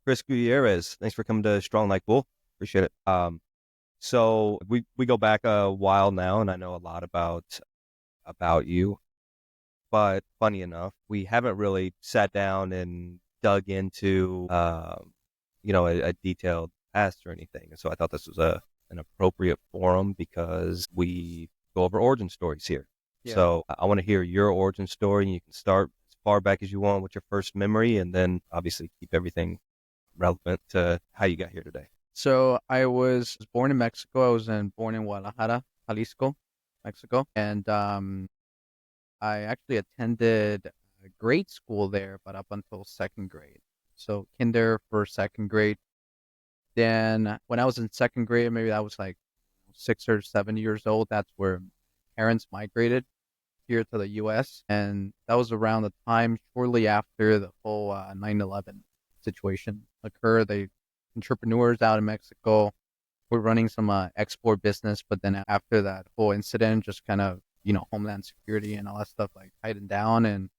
Chris Gutierrez. Thanks for coming to Strong Like Bull. Appreciate it. So we go back a while now, and I know a lot about you. But funny enough, we haven't really sat down and dug into a detailed past or anything. And so I thought this was a an appropriate forum because we go over origin stories here. Yeah. So I want to hear your origin story, and you can start as far back as you want with your first memory, and then obviously keep everything relevant to how you got here today. So I was born in Mexico. I was born in Guadalajara, Jalisco, Mexico, and I actually attended grade school there, but up until second grade. So kinder for second grade. Then when I was in second grade, maybe I was like 6 or 7 years old. That's where parents migrated here to the U.S. And that was around the time shortly after the whole 9/11 situation occurred. The entrepreneurs out in Mexico were running some export business, but then after that whole incident, just kind of homeland security and all that stuff like tightened down, and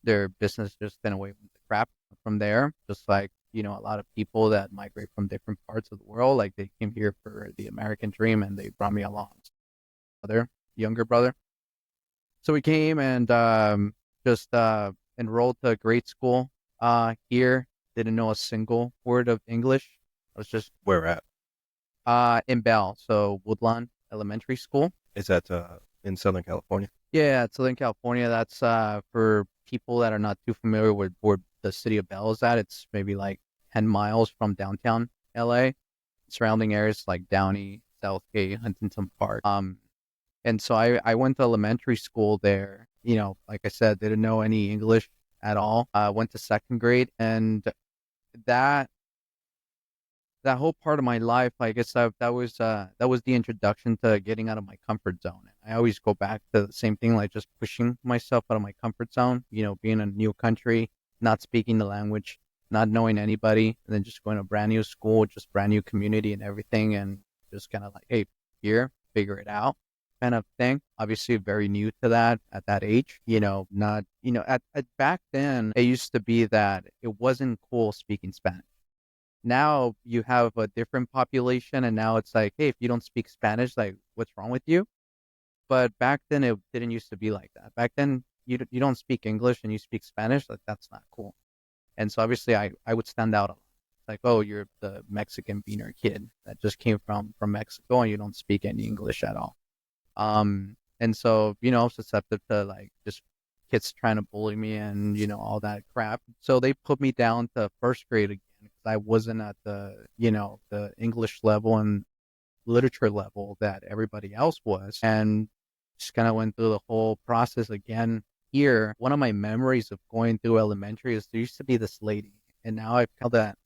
their business just went away with the crap from there. Just like a lot of people that migrate from different parts of the world, like they came here for the American dream, and they brought me along. Other younger brother. So we came and just enrolled to grade school here. Didn't know a single word of English. I was just Where at? in Bell, so Woodlawn Elementary School. Is that in Southern California? Yeah, it's Southern California. That's for people that are not too familiar with where the city of Bell is at. It's maybe like 10 miles from downtown LA. Surrounding areas like Downey, Southgate, Huntington Park. And so I went to elementary school there. Like I said, didn't know any English at all. I went to second grade, and that that whole part of my life, I guess that was the introduction to getting out of my comfort zone. I always go back to the same thing, like just pushing myself out of my comfort zone. Being in a new country, not speaking the language, not knowing anybody, and then just going to a brand new school, just brand new community and everything, and just kind of like, hey, here, figure it out kind of thing. Obviously, very new to that at that age. Not at back then, it used to be that it wasn't cool speaking Spanish. Now you have a different population, and now it's like, hey, if you don't speak Spanish, like, what's wrong with you? But back then, it didn't used to be like that. Back then, you don't speak English and you speak Spanish, like that's not cool. And so obviously, I would stand out a lot. Like, oh, you're the Mexican beaner kid that just came from Mexico and you don't speak any English at all. And so I was susceptible to like just kids trying to bully me and all that crap. So they put me down to first grade again because I wasn't at the English level and literature level that everybody else was, and just kind of went through the whole process again here. One of my memories of going through elementary is there used to be this lady, and now I've kind of that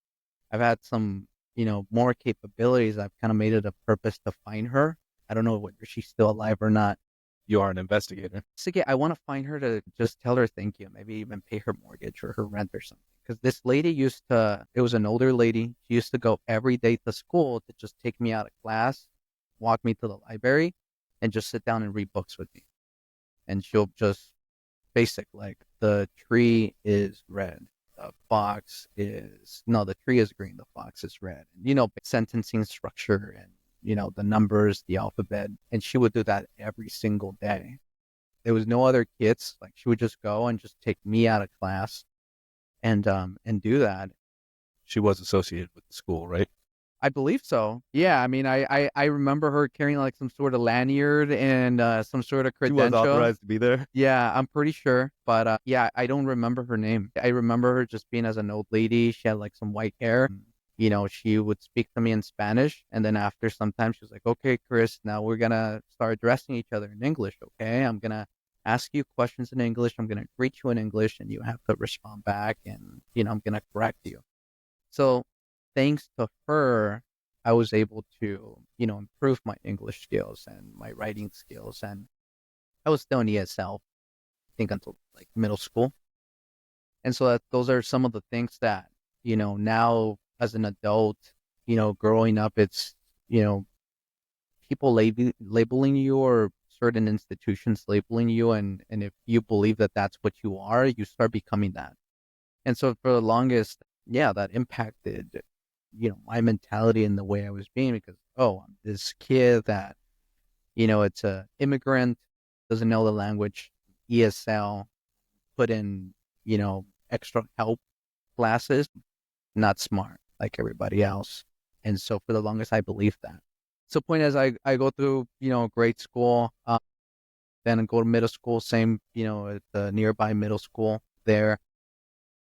I've had some more capabilities. I've kind of made it a purpose to find her. I don't know whether she's still alive or not. You are an investigator. So yeah, I want to find her to just tell her thank you, maybe even pay her mortgage or her rent or something. Because this lady it was an older lady. She used to go every day to school to just take me out of class, walk me to the library, and just sit down and read books with me. And she'll just basic, like the tree is red. The tree is green, the fox is red. Sentencing structure and the numbers, the alphabet, and she would do that every single day. There was no other kids. Like she would just go and just take me out of class and do that. She was associated with the school, right? I believe so. Yeah, I mean, I remember her carrying like some sort of lanyard and some sort of She was credential. authorized to be there. Yeah, I'm pretty sure. But yeah, I don't remember her name. I remember her just being as an old lady. She had like some white hair. She would speak to me in Spanish. And then after some time, she was like, okay, Chris, now we're going to start addressing each other in English. Okay. I'm going to ask you questions in English. I'm going to greet you in English and you have to respond back. And, I'm going to correct you. So thanks to her, I was able to, improve my English skills and my writing skills. And I was still in ESL, I think until like middle school. And so those are some of the things that, now as an adult, growing up, it's, people labeling you or certain institutions labeling you. And if you believe that that's what you are, you start becoming that. And so for the longest, yeah, that impacted, my mentality and the way I was being because, oh, I'm this kid that, it's a immigrant, doesn't know the language, ESL, put in, extra help classes, not smart like everybody else. And so for the longest, I believed that. So point is, I go through, grade school, then go to middle school, same, at the nearby middle school there,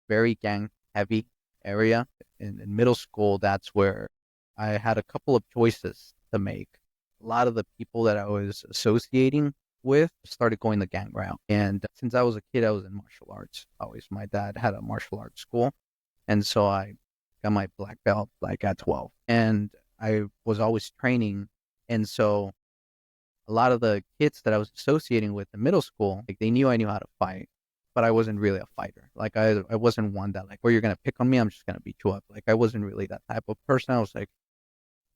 very gang heavy area. In middle school, that's where I had a couple of choices to make. A lot of the people that I was associating with started going the gang route. And since I was a kid, I was in martial arts. Always, my dad had a martial arts school. And so I got my black belt like at 12. And I was always training. And so a lot of the kids that I was associating with in middle school, like they knew I knew how to fight, but I wasn't really a fighter. Like I wasn't one that like, oh, you're gonna pick on me, I'm just gonna beat you up. Like I wasn't really that type of person. I was like,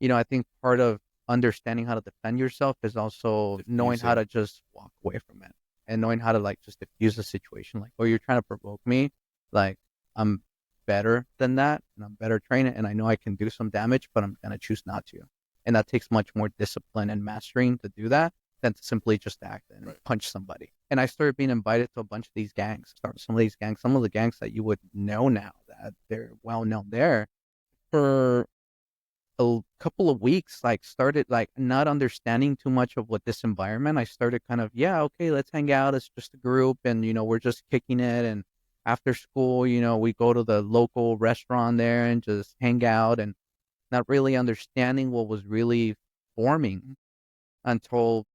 I think part of understanding how to defend yourself is also knowing how Diffusing. to just walk away from it and knowing how to like just diffuse the situation. Like, oh, you're trying to provoke me. Like I'm better than that and I'm better trained and I know I can do some damage, but I'm gonna choose not to. And that takes much more discipline and mastering to do that than to simply just act and Right. punch somebody. And I started being invited to a bunch of these gangs. Some of these gangs, some of the gangs that you would know now that they're well known there for a couple of weeks, like started like not understanding too much of what this environment. I started kind of, yeah, okay, let's hang out. It's just a group and, we're just kicking it. And after school, we go to the local restaurant there and just hang out and not really understanding what was really forming until,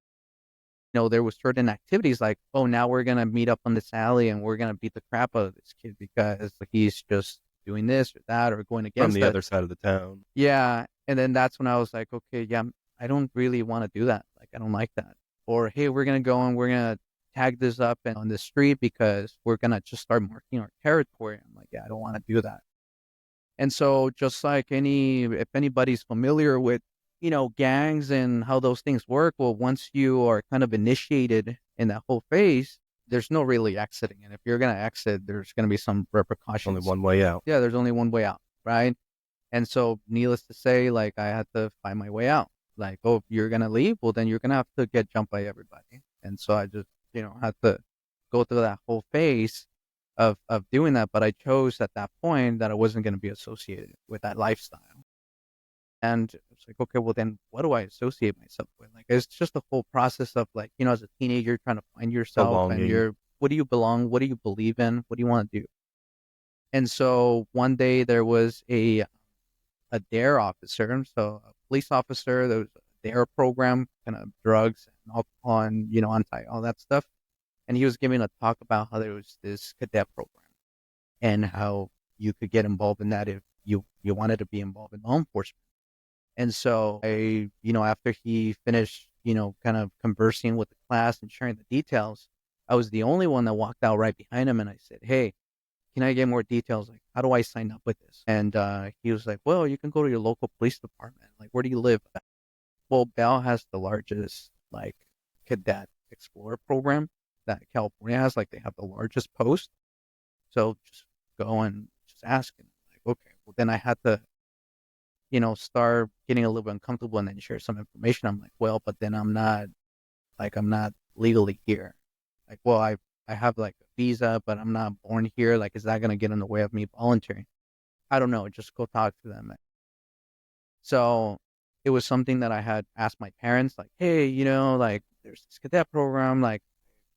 there was certain activities like, oh, now we're going to meet up on this alley and we're going to beat the crap out of this kid because he's just doing this or that or going From against the us. other side of the town. Yeah, and then that's when I was like, okay, yeah, I don't really want to do that. Like, I don't like that. Or hey, we're gonna go and we're gonna tag this up on the street because we're gonna just start marking our territory. I'm like, yeah, I don't want to do that. And so, just like if anybody's familiar with, gangs and how those things work, well, once you are kind of initiated in that whole phase, there's no really exiting. And if you're gonna exit, there's gonna be some Only repercussions. one way out. Yeah, there's only one way out, right? And so, needless to say, like I had to find my way out. Like, oh, if you're gonna leave, well, then you're gonna have to get jumped by everybody. And so I just, had to go through that whole phase of doing that. But I chose at that point that I wasn't gonna be associated with that lifestyle. And it's like, okay, well, then what do I associate myself with? Like, it's just the whole process of like, as a teenager trying to find yourself and Belonging. what do you belong? What do you believe in? What do you want to do? And so one day there was a DARE officer, so a police officer. There was a DARE program, kind of drugs and alcohol and anti all that stuff. And he was giving a talk about how there was this cadet program and how you could get involved in that if you wanted to be involved in law enforcement. And so after he finished, kind of conversing with the class and sharing the details, I was the only one that walked out right behind him, and I said, "Hey, can I get more details? Like, how do I sign up with this?" And he was like, well, you can go to your local police department. Like, where do you live? Well, Bell has the largest, like, cadet explorer program that California has. Like, they have the largest post. So just go and just ask. And like, okay, well, then I had to, start getting a little bit uncomfortable and then share some information. I'm like, well, but then I'm not legally here. Like, well, I have like a visa, but I'm not born here. Like, is that gonna get in the way of me volunteering? I don't know. Just go talk to them. So it was something that I had asked my parents, like, hey, like there's this cadet program. Like,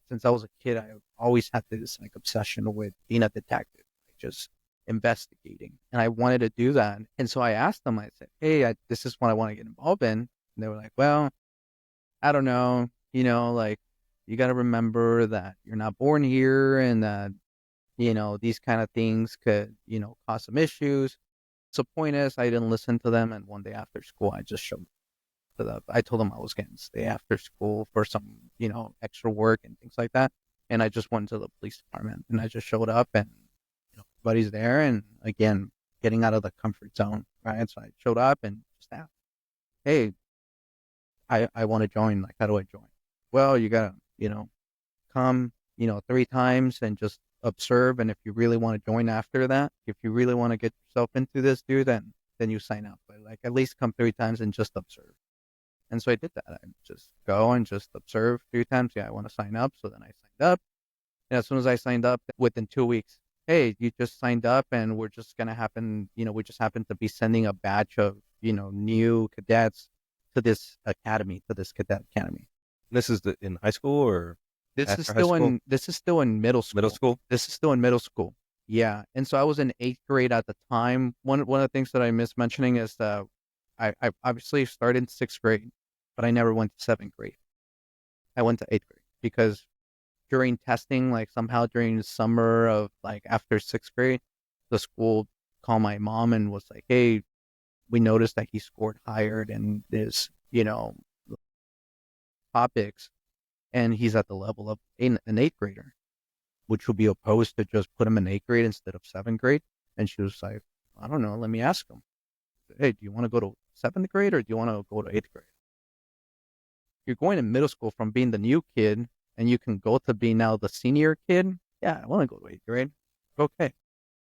since I was a kid, I always had this like obsession with being a detective, like just investigating, and I wanted to do that. And so I asked them. I said, hey, this is what I want to get involved in. And they were like, well, I don't know. Like you got to remember that you're not born here and that, these kind of things could, cause some issues. So point is, I didn't listen to them. And one day after school, I just showed to the, I told them I was going to stay after school for some, extra work and things like that. And I just went to the police department and I just showed up and, everybody's there. And again, getting out of the comfort zone, right? So I showed up and just asked, hey, I want to join. Like, how do I join? Well, you gotta, come, 3 times and just observe, and if you really want to join after that, if you really want to get yourself into this, dude, then you sign up. But like at least come 3 times and just observe. And so I did that. I just go and just observe 3 times. Yeah, I want to sign up. So then I signed up. And as soon as I signed up, within 2 weeks, hey, you just signed up, and we're just gonna happen. We just happen to be sending a batch of new cadets to this academy, to this cadet academy. This is in high school or This is after high still school? in this is still in middle Middle school. school? This is still in middle school. Yeah, and so I was in 8th grade at the time. One of the things that I miss mentioning is that I obviously started in 6th grade, but I never went to 7th grade. I went to 8th grade because during testing, like somehow during the summer of like after 6th grade, the school called my mom and was like, "Hey, we noticed that he scored higher in this, topics, and he's at the level of an 8th grader. Which would be opposed to just put him in 8th grade instead of 7th grade?" And she was like, "I don't know. Let me ask him. Hey, do you want to go to 7th grade or do you want to go to 8th grade? You're going to middle school from being the new kid, and you can go to be now the senior kid. Yeah, I want to go to 8th grade. Okay."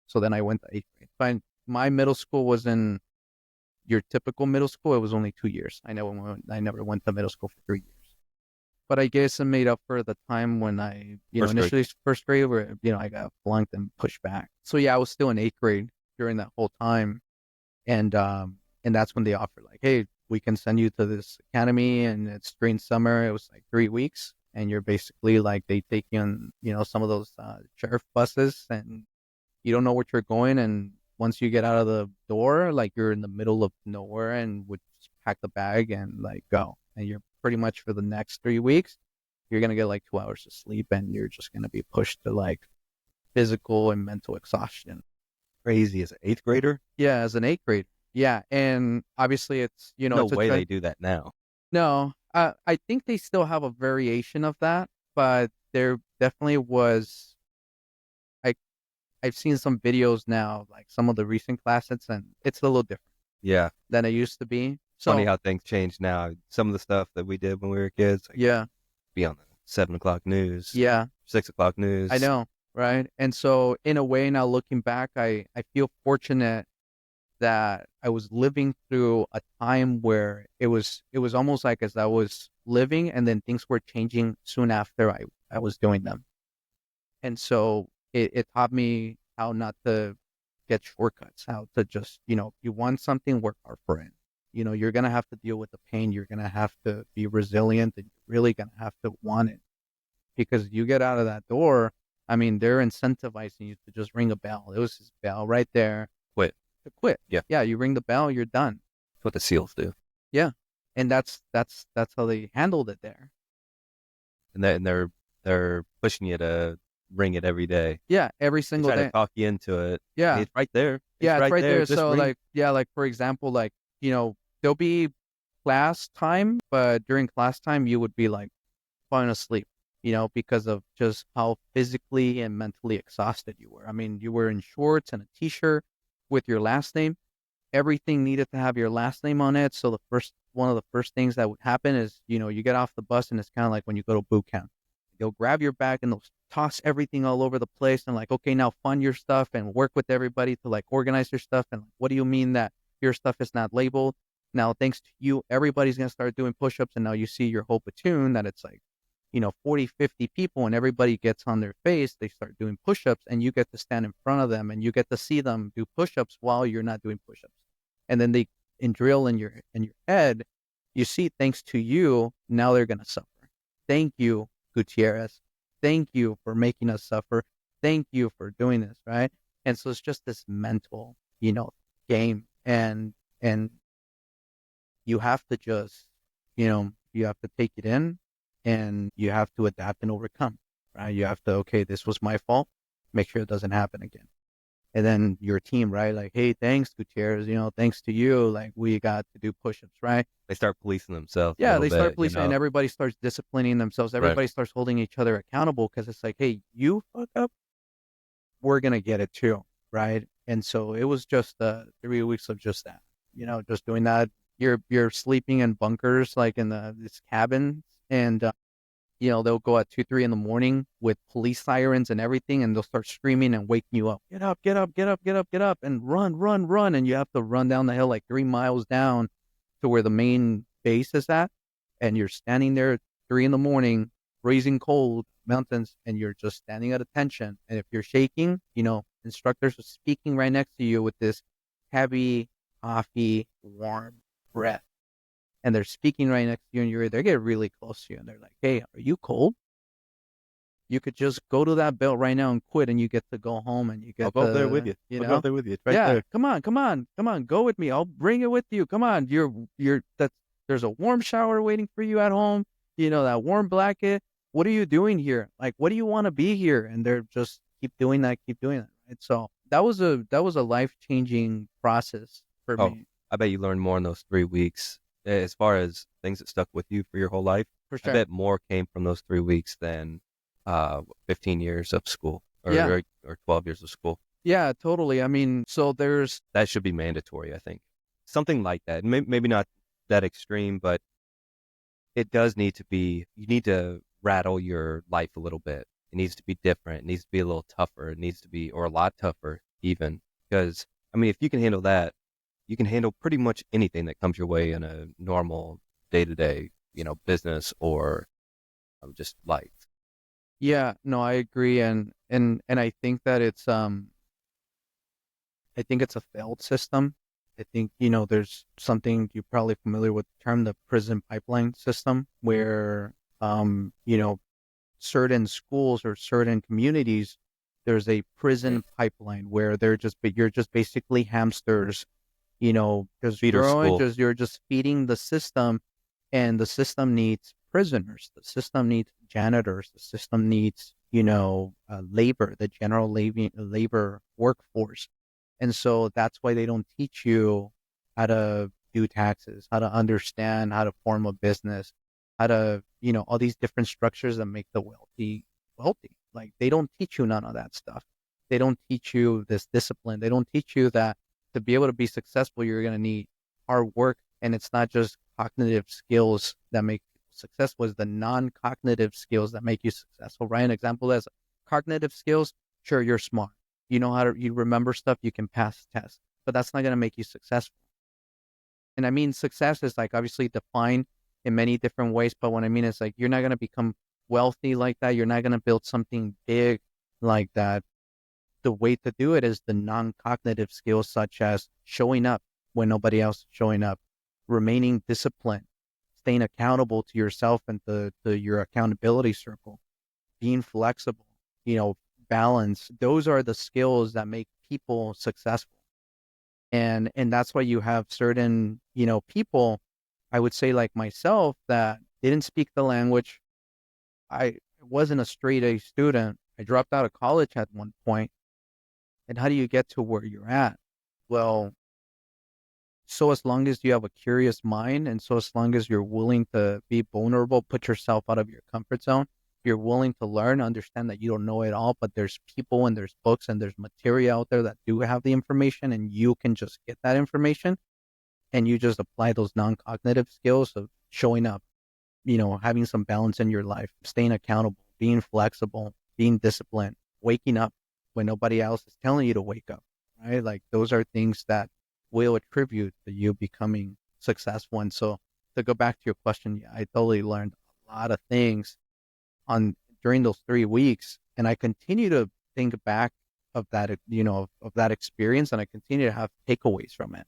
So then I went to 8th grade. Fine. My middle school was in your typical middle school. It was only 2 years. I never went to middle school for 3 years. But I guess it made up for the time when I, First grade. initially 1st grade where, I got flunked and pushed back. So yeah, I was still in 8th grade during that whole time. And that's when they offered like, "Hey, we can send you to this academy, and it's during summer." It was like 3 weeks, and you're basically like, they take you on, some of those sheriff buses, and you don't know where you're going. And once you get out of the door, like you're in the middle of nowhere, and would just pack the bag and like go. And you're pretty much for the next 3 weeks, you're going to get like 2 hours of sleep, and you're just going to be pushed to like physical and mental exhaustion. Crazy as an 8th grader? Yeah, as an 8th grade. Yeah. And obviously it's, No it's a way they trend. do that now. No, I think they still have a variation of that, but there definitely was. I I've seen some videos now, like some of the recent classes, and it's a little different Yeah. than it used to be. Funny So how things change now. Some of the stuff that we did when we were kids, like yeah, be on the 7 o'clock news, yeah, 6 o'clock I news. know, right? And so in a way, now looking back, I feel fortunate that I was living through a time where it was almost like as I was living, and then things were changing soon after I was doing them. And so it taught me how not to get shortcuts, how to just, if you want something, work hard for it. You're going to have to deal with the pain. You're going to have to be resilient, and you're really going to have to want it, because you get out of that door. I mean, they're incentivizing you to just ring a bell. It was this bell right there Quit. to quit. Yeah. Yeah. You ring the bell, you're done. That's what the SEALs do. Yeah. And that's how they handled it there. And they're pushing you to ring it every day. Yeah. Every They single try to day. talk you into it. Hey, Yeah. it's right there. It's Yeah, it's right right there. there. Just So ring. like, yeah, like for example, like, there'll be class time, but during class time you would be like falling asleep, because of just how physically and mentally exhausted you were. I mean, you were in shorts and a t-shirt with your last name. Everything needed to have your last name on it. So one of the first things that would happen is, you get off the bus, and it's kind of like when you go to boot camp. They'll grab your bag and they'll toss everything all over the place, and like, okay, now fund your stuff and work with everybody to like organize your stuff. And like, what do you mean that your stuff is not labeled? Now, thanks to you, everybody's going to start doing push-ups. And now you see your whole platoon that it's like, 40, 50 people, and everybody gets on their face. They start doing push-ups, and you get to stand in front of them, and you get to see them do push-ups while you're not doing push-ups. And then they drill in your head. You see, thanks to you, now they're going to suffer. Thank you, Gutierrez. Thank you for making us suffer. Thank you for doing this, right? And so it's just this mental, game. And you have to just, you have to take it in, and you have to adapt and overcome, right? You have to, okay, this was my fault. Make sure it doesn't happen again. And then your team, right? Like, hey, thanks, Gutierrez. Thanks to you, like we got to do push-ups, right? They start policing themselves a Yeah, little they start bit, policing, and everybody starts disciplining themselves. Right. Everybody starts holding each other accountable, because it's like, hey, you fuck up, we're gonna get it too, right? And so it was just 3 weeks of just that, just doing that. You're sleeping in bunkers, like in this cabin, and They'll go at 2, 3 in the morning with police sirens and everything, and they'll start screaming and waking you up. Get up, get up, get up, get up, get up, and run, run, run. And you have to run down the hill like 3 miles down to where the main base is at. And you're standing there at 3 in the morning, freezing cold mountains, and you're just standing at attention. And if you're shaking, instructors are speaking right next to you with this heavy, coffee, warm breath, and they're speaking right next to you, and they get really close to you, and they're like, "Hey, are you cold? You could just go to that belt right now and quit, and you get to go home, and you I'll get go up there with to, you. I'll go up there with you. It's right yeah, there. come on, come on, come on, go with me. I'll bring it with you. Come on, there's a warm shower waiting for you at home. That warm blanket. What are you doing here? Like, what do you want to be here?" And they're just keep doing that. Right? So that was a life changing process for Oh, me, I bet you learned more in those 3 weeks. As far as things that stuck with you for your whole life, for I sure. bet more came from those 3 weeks than 15 years of school Yeah, or 12 years of school. yeah, totally. I mean, so there's That should be mandatory, I think. Something like that. Maybe not that extreme, but it does need to be, you need to rattle your life a little bit. It needs to be different. It needs to be a little tougher. It needs to be, or a lot tougher even. Because, I mean, if you can handle that, you can handle pretty much anything that comes your way in a normal day to day, business or just life. Yeah, no, I agree, and I think that I think it's a failed system. I think there's something you're probably familiar with the term, the prison pipeline system, where certain schools or certain communities, there's a prison pipeline where you're just basically hamsters, just Feeder growing, school, just you're just feeding the system, and the system needs prisoners, the system needs janitors, the system needs labor, the general labor workforce, and so that's why they don't teach you how to do taxes, how to understand how to form a business, how to all these different structures that make the wealthy wealthy. Like, they don't teach you none of that stuff. They don't teach you this discipline. They don't teach you that to be able to be successful, you're going to need hard work. And it's not just cognitive skills that make people successful, it's the non-cognitive skills that make you successful, right? An example is cognitive skills. Sure, you're smart. You remember stuff, you can pass tests, but that's not going to make you successful. And I mean, success is like obviously defined in many different ways, but what I mean is like you're not going to become wealthy like that. You're not going to build something big like that. The way to do it is the non-cognitive skills, such as showing up when nobody else is showing up, remaining disciplined, staying accountable to yourself and to your accountability circle, being flexible, balance. Those are the skills that make people successful. And that's why you have certain, people, I would say like myself, that didn't speak the language. I wasn't a straight A student. I dropped out of college at one point. And how do you get to where you're at? Well, so as long as you have a curious mind, and so as long as you're willing to be vulnerable, put yourself out of your comfort zone, you're willing to learn, understand that you don't know it all, but there's people and there's books and there's material out there that do have the information, and you can just get that information, and you just apply those non-cognitive skills of showing up, having some balance in your life, staying accountable, being flexible, being disciplined, waking up when nobody else is telling you to wake up, right? Like, those are things that will attribute to you becoming successful. And so, to go back to your question, yeah, I totally learned a lot of things on during those 3 weeks, and I continue to think back of that, of that experience, and I continue to have takeaways from it.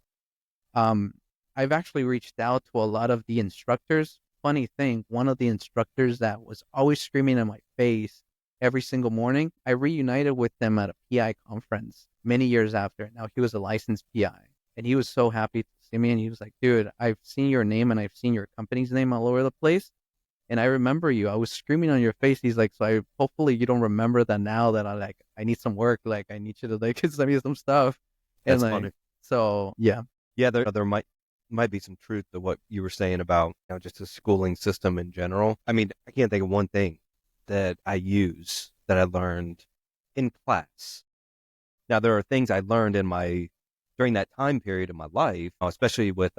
Um, I've actually reached out to a lot of the instructors. Funny thing, one of the instructors that was always screaming in my face every single morning, I reunited with them at a PI conference many years after. Now he was a licensed PI, and he was so happy to see me. And he was like, "Dude, I've seen your name and I've seen your company's name all over the place, and I remember you. I was screaming on your face." He's like, "So hopefully you don't remember that now that I need some work. Like, I need you to like send me some stuff." And That's funny. like, so yeah. Yeah, there might be some truth to what you were saying about just the schooling system in general. I mean, I can't think of one thing that I use that I learned in class. Now, there are things I learned during that time period of my life, especially with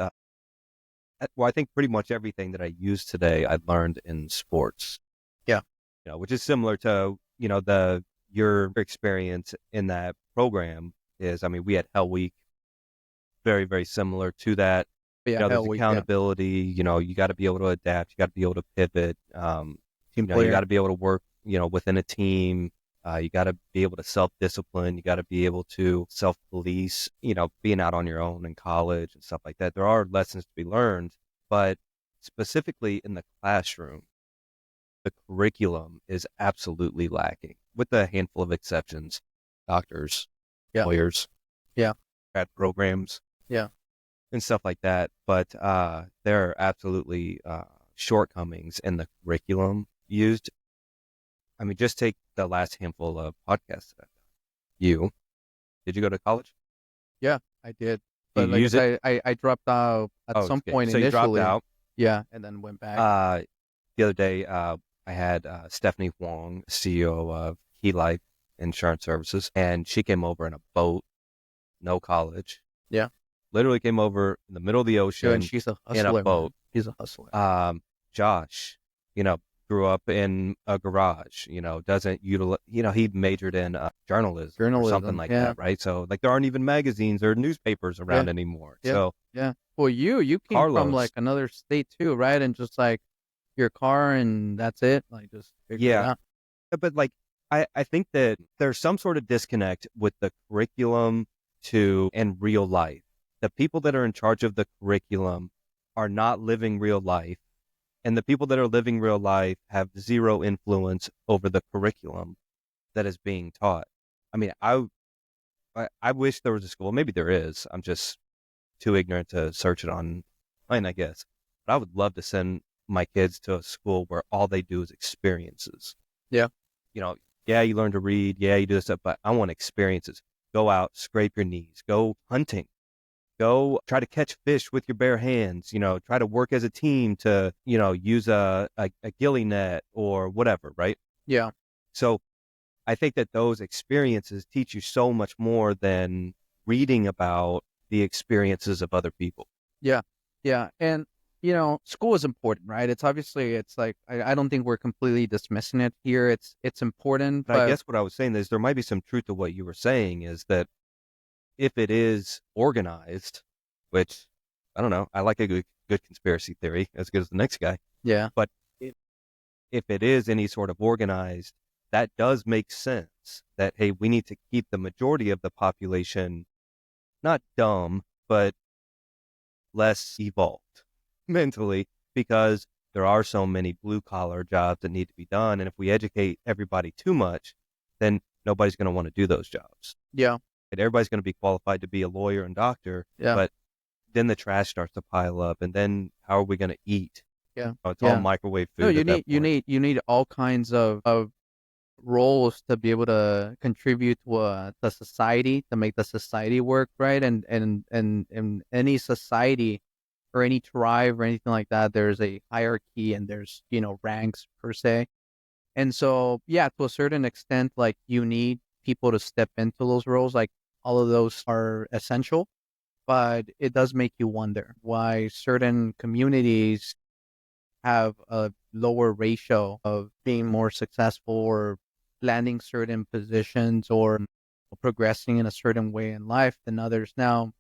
well, I think pretty much everything that I use today I learned in sports. which is similar to, the your experience in that program is, I mean, we had Hell Week, very, very similar to that. But yeah, There's hell week, yeah, accountability, you got to be able to adapt, you got to be able to pivot, team you got player. to be able to work, within a team. You got to be able to self-discipline. You got to be able to self-police, being out on your own in college and stuff like that. There are lessons to be learned, but specifically in the classroom, the curriculum is absolutely lacking, with a handful of exceptions: doctors, Yeah, lawyers, yeah, grad programs, yeah. and stuff like that. But there are absolutely shortcomings in the curriculum used. I mean, just take the last handful of podcasts that I've done. Did you go to college? Yeah, I did. Do But you like I use it? said, I dropped out at Oh, some okay. point So you dropped initially. out. Yeah, and then went back. Uh, the other day, I had Stephanie Huang, CEO of Key Life Insurance Services, and she came over in a boat, no college, Yeah. literally came over in the middle of the Yo, and ocean she's a in a hustler, man. boat. She's a hustler. Josh, you know, grew up in a garage, doesn't utilize, he majored in journalism or something Journalism. like Yeah. that, right? So, like, there aren't even magazines or newspapers Yeah. around anymore. Yeah. So, Yeah. Well, you came from Carlos, like another state too, right? And just like your car and that's it. Like just figure it yeah, out. but like, I think that there's some sort of disconnect with the curriculum to and real life. The people that are in charge of the curriculum are not living real life, and the people that are living real life have zero influence over the curriculum that is being taught. I mean, I wish there was a school. Maybe there is. I'm just too ignorant to search it online, I guess. But I would love to send my kids to a school where all they do is experiences. Yeah. You know, yeah, you learn to read. Yeah, you do this stuff, but I want experiences. Go out, scrape your knees, go hunting, go try to catch fish with your bare hands, try to work as a team to, use a ghillie net or whatever, right? Yeah. So I think that those experiences teach you so much more than reading about the experiences of other people. Yeah. Yeah. And school is important, right? It's obviously it's like I don't think we're completely dismissing it here. It's important, But I but guess what I was saying is there might be some truth to what you were saying, is that if it is organized, which I don't know, I like a good conspiracy theory as good as the next guy, yeah. but if, if it is any sort of organized, that does make sense that, hey, we need to keep the majority of the population not dumb, but less evolved mentally, because there are so many blue collar jobs that need to be done. And if we educate everybody too much, then nobody's going to want to do those jobs. Yeah. And everybody's going to be qualified to be a lawyer and doctor, Yeah. but then the trash starts to pile up. And then how are we going to eat? Yeah. It's all Yeah. microwave No, food at that point. you need all kinds of roles to be able to contribute to the society, to make the society work, right? And any society or any tribe or anything like that, there's a hierarchy and there's ranks per se. And so yeah, to a certain extent, like you need people to step into those roles. Like all of those are essential, but it does make you wonder why certain communities have a lower ratio of being more successful or landing certain positions or progressing in a certain way in life than others. Now,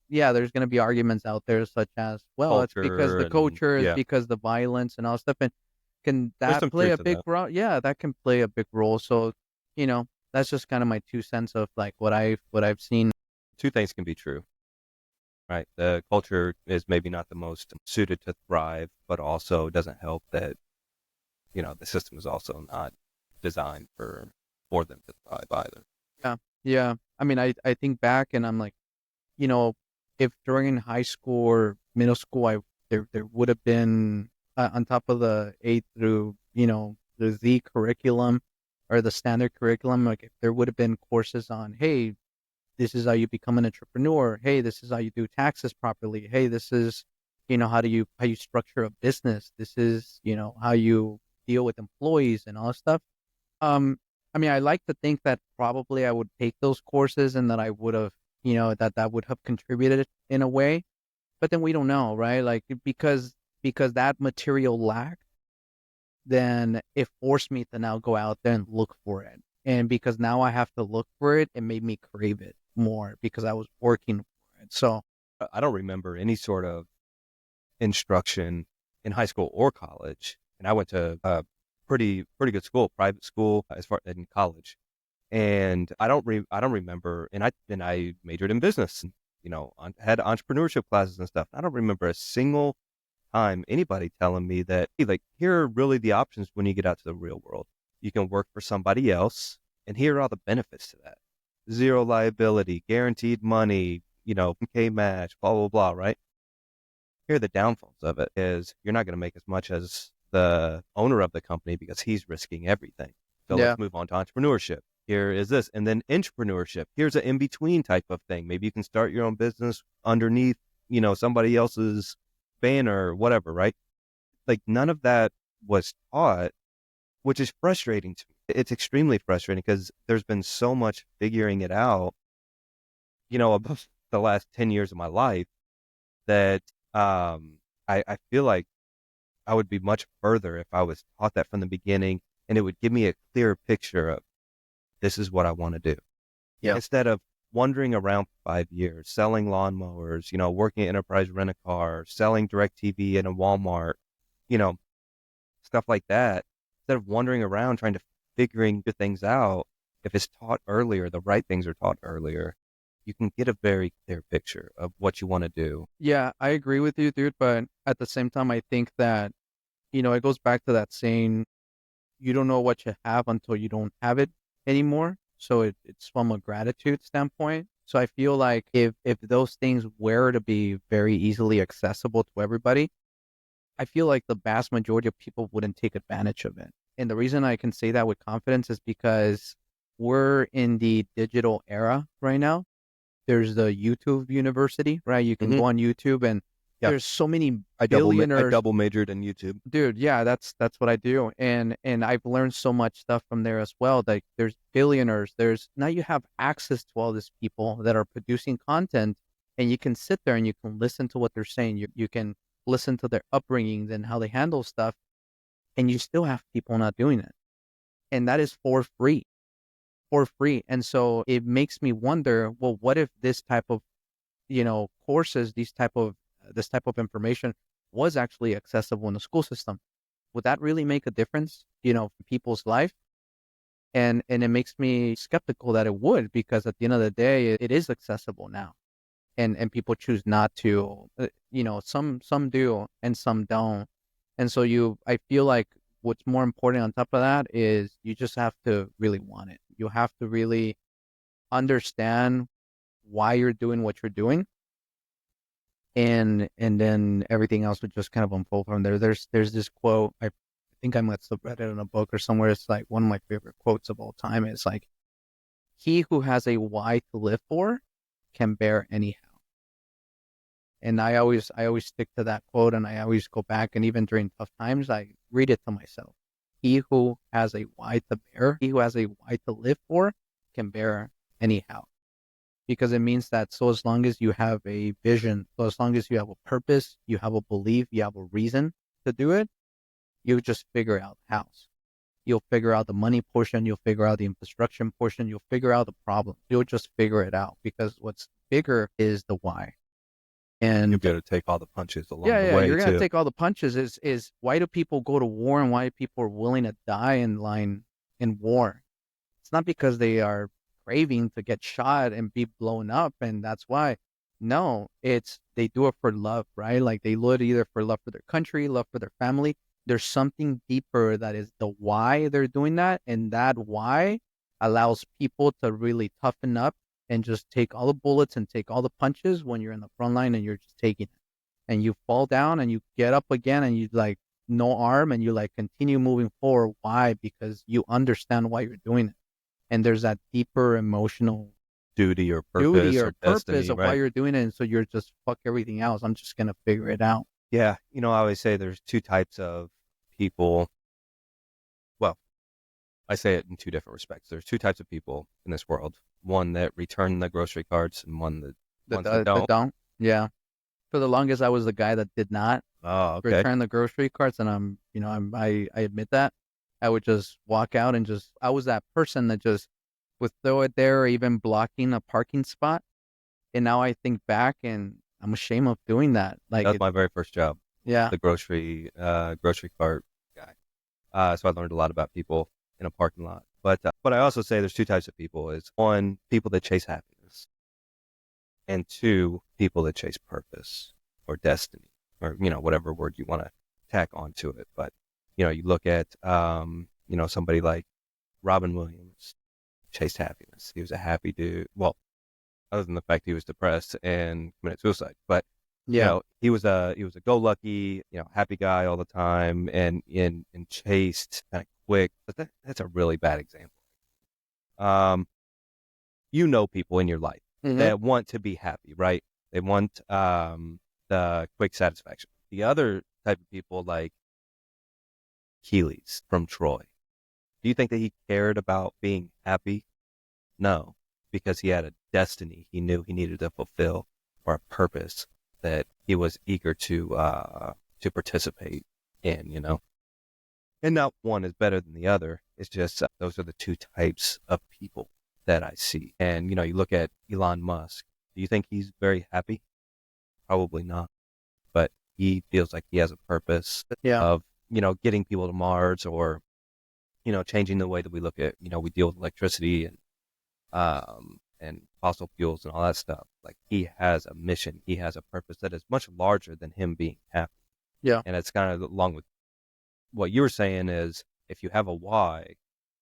yeah, there's going to be arguments out there such as, well, it's because Culture the and culture is yeah, because the violence and all stuff. And can there's that some play truth a to big that. role? Yeah, that can play a big role. So, that's just kind of my 2 cents of like what I've seen. Two things can be true, right? The culture is maybe not the most suited to thrive, but also doesn't help that, the system is also not designed for them to thrive either. Yeah. Yeah. I mean, I think back and I'm like, you know, if during high school or middle school, there would have been on top of the A through the Z curriculum or the standard curriculum, like if there would have been courses on, hey, this is how you become an entrepreneur. Hey, this is how you do taxes properly. Hey, this is how you structure a business. This is how you deal with employees and all that stuff. Um, I mean, I like to think that probably I would take those courses and that I would have, that would have contributed in a way. But then we don't know, right? Like because that material lacked, then it forced me to now go out there and look for it. And because now I have to look for it, it made me crave it more because I was working for it. So I don't remember any sort of instruction in high school or college, and I went to a pretty good school, private school, as far in college. And I don't remember, and I majored in business, and, had entrepreneurship classes and stuff. I don't remember a single time anybody telling me that, hey, like, here are really the options when you get out to the real world. You can work for somebody else, and here are all the benefits to that. Zero liability, guaranteed money, K match, blah, blah, blah, right? Here are the downfalls of it is you're not going to make as much as the owner of the company because he's risking everything. So yeah, let's move on to entrepreneurship. Here is this. And then entrepreneurship. Here's an in-between type of thing. Maybe you can start your own business underneath, somebody else's banner or whatever, right? Like none of that was taught, which is frustrating to me. It's extremely frustrating because there's been so much figuring it out, above the last 10 years of my life that I feel like I would be much further if I was taught that from the beginning, and it would give me a clearer picture of this is what I want to do. yeah, Instead of wandering around for 5 years, selling lawnmowers, working at Enterprise Rent-A-Car, selling DirecTV in a Walmart, you know, stuff like that. Instead of wandering around trying to figuring good things out, if it's taught earlier, the right things are taught earlier, you can get a very clear picture of what you want to do. yeah. I agree with you, dude. But at the same time, I think that it goes back to that saying, you don't know what you have until you don't have it anymore. So it's from a gratitude standpoint. So I feel like if those things were to be very easily accessible to everybody, I feel like the vast majority of people wouldn't take advantage of it. And the reason I can say that with confidence is because we're in the digital era right now. There's the YouTube University, right? You can Mm-hmm. go on YouTube and Yeah, there's so many I billionaires. double majored in YouTube. Dude, yeah, that's what I do, and I've learned so much stuff from there as well. Like there's billionaires, there's now you have access to all these people that are producing content, and you can sit there and you can listen to what they're saying. You can listen to their upbringings and how they handle stuff, and you still have people not doing it, and that is for free. And so it makes me wonder, well, what if this type of courses, this type of information was actually accessible in the school system? Would that really make a difference, for people's life? And it makes me skeptical that it would, because at the end of the day, it is accessible now, and people choose not to. Some do and some don't, and so I feel like what's more important on top of that is you just have to really want it. You have to really understand why you're doing what you're doing, and then everything else would just kind of unfold from there. There's this quote, I think I must have read it in a book or somewhere. It's like one of my favorite quotes of all time. It's like, "He who has a why to live for can bear anyhow." And I always stick to that quote, and I always go back, and even during tough times, I read it to myself. He who has a why to bear, he who has a why to live for, can bear anyhow. Because it means that, so as long as you have a vision, so as long as you have a purpose, you have a belief, you have a reason to do it, you just figure out how. You'll figure out the money portion, you'll figure out the infrastructure portion, you'll figure out the problem. You'll just figure it out, because what's bigger is the why. You'll And be able to take all the punches along yeah, the yeah, way you're gonna too. take all the punches. Is why do people go to war, and why people are willing to die in line in war? It's not because they are craving to get shot and be blown up, and that's why. No, it's they do it for love, right? Like they do it either for love for their country, love for their family. There's something deeper that is the why they're doing that, and that why allows people to really toughen up and just take all the bullets and take all the punches when you're in the front line and you're just taking it. And you fall down and you get up again and you like no arm and you like continue moving forward. Why? Because you understand why you're doing it, and there's that deeper emotional Duty or duty purpose or or purpose destiny, of why right? you're doing it. And so you're just, fuck everything else, I'm just gonna figure it out. Yeah, I always say there's two types of people. Well, I say it in two different respects. There's two types of people in this world. One that return the grocery carts and one that ones that The don't. don't. Yeah. For the longest, I was the guy that did not Oh, okay. return the grocery carts, and I admit that. I would just walk out and I was that person that just would throw it there, or even blocking a parking spot. And now I think back, and I'm ashamed of doing that. That Like was my very first job, yeah, the grocery cart guy. So I learned a lot about people in a parking lot. But I also say there's two types of people: is one, people that chase happiness, and two, people that chase purpose or destiny, or whatever word you want to tack onto it. But you look at somebody like Robin Williams chased happiness. He was a happy dude. Well, other than the fact he was depressed and committed suicide, but yeah, he was a go-lucky, happy guy all the time, and chased kind of quick. But that's a really bad example. Um, people in your life hmm that want to be happy, right? They want the quick satisfaction. The other type of people, like Keeley's from Troy, do you think that he cared about being happy? No, because he had a destiny he knew he needed to fulfill, or a purpose that he was eager to participate in. And not one is better than the other. It's just those are the two types of people that I see. And you look at Elon Musk. Do you think he's very happy? Probably not. But he feels like he has a purpose yeah, of getting people to Mars, or changing the way that we look at we deal with electricity and fossil fuels and all that stuff. Like, he has a mission, he has a purpose that is much larger than him being happy. yeah, And it's kind of along with what you were saying, is if you have a why,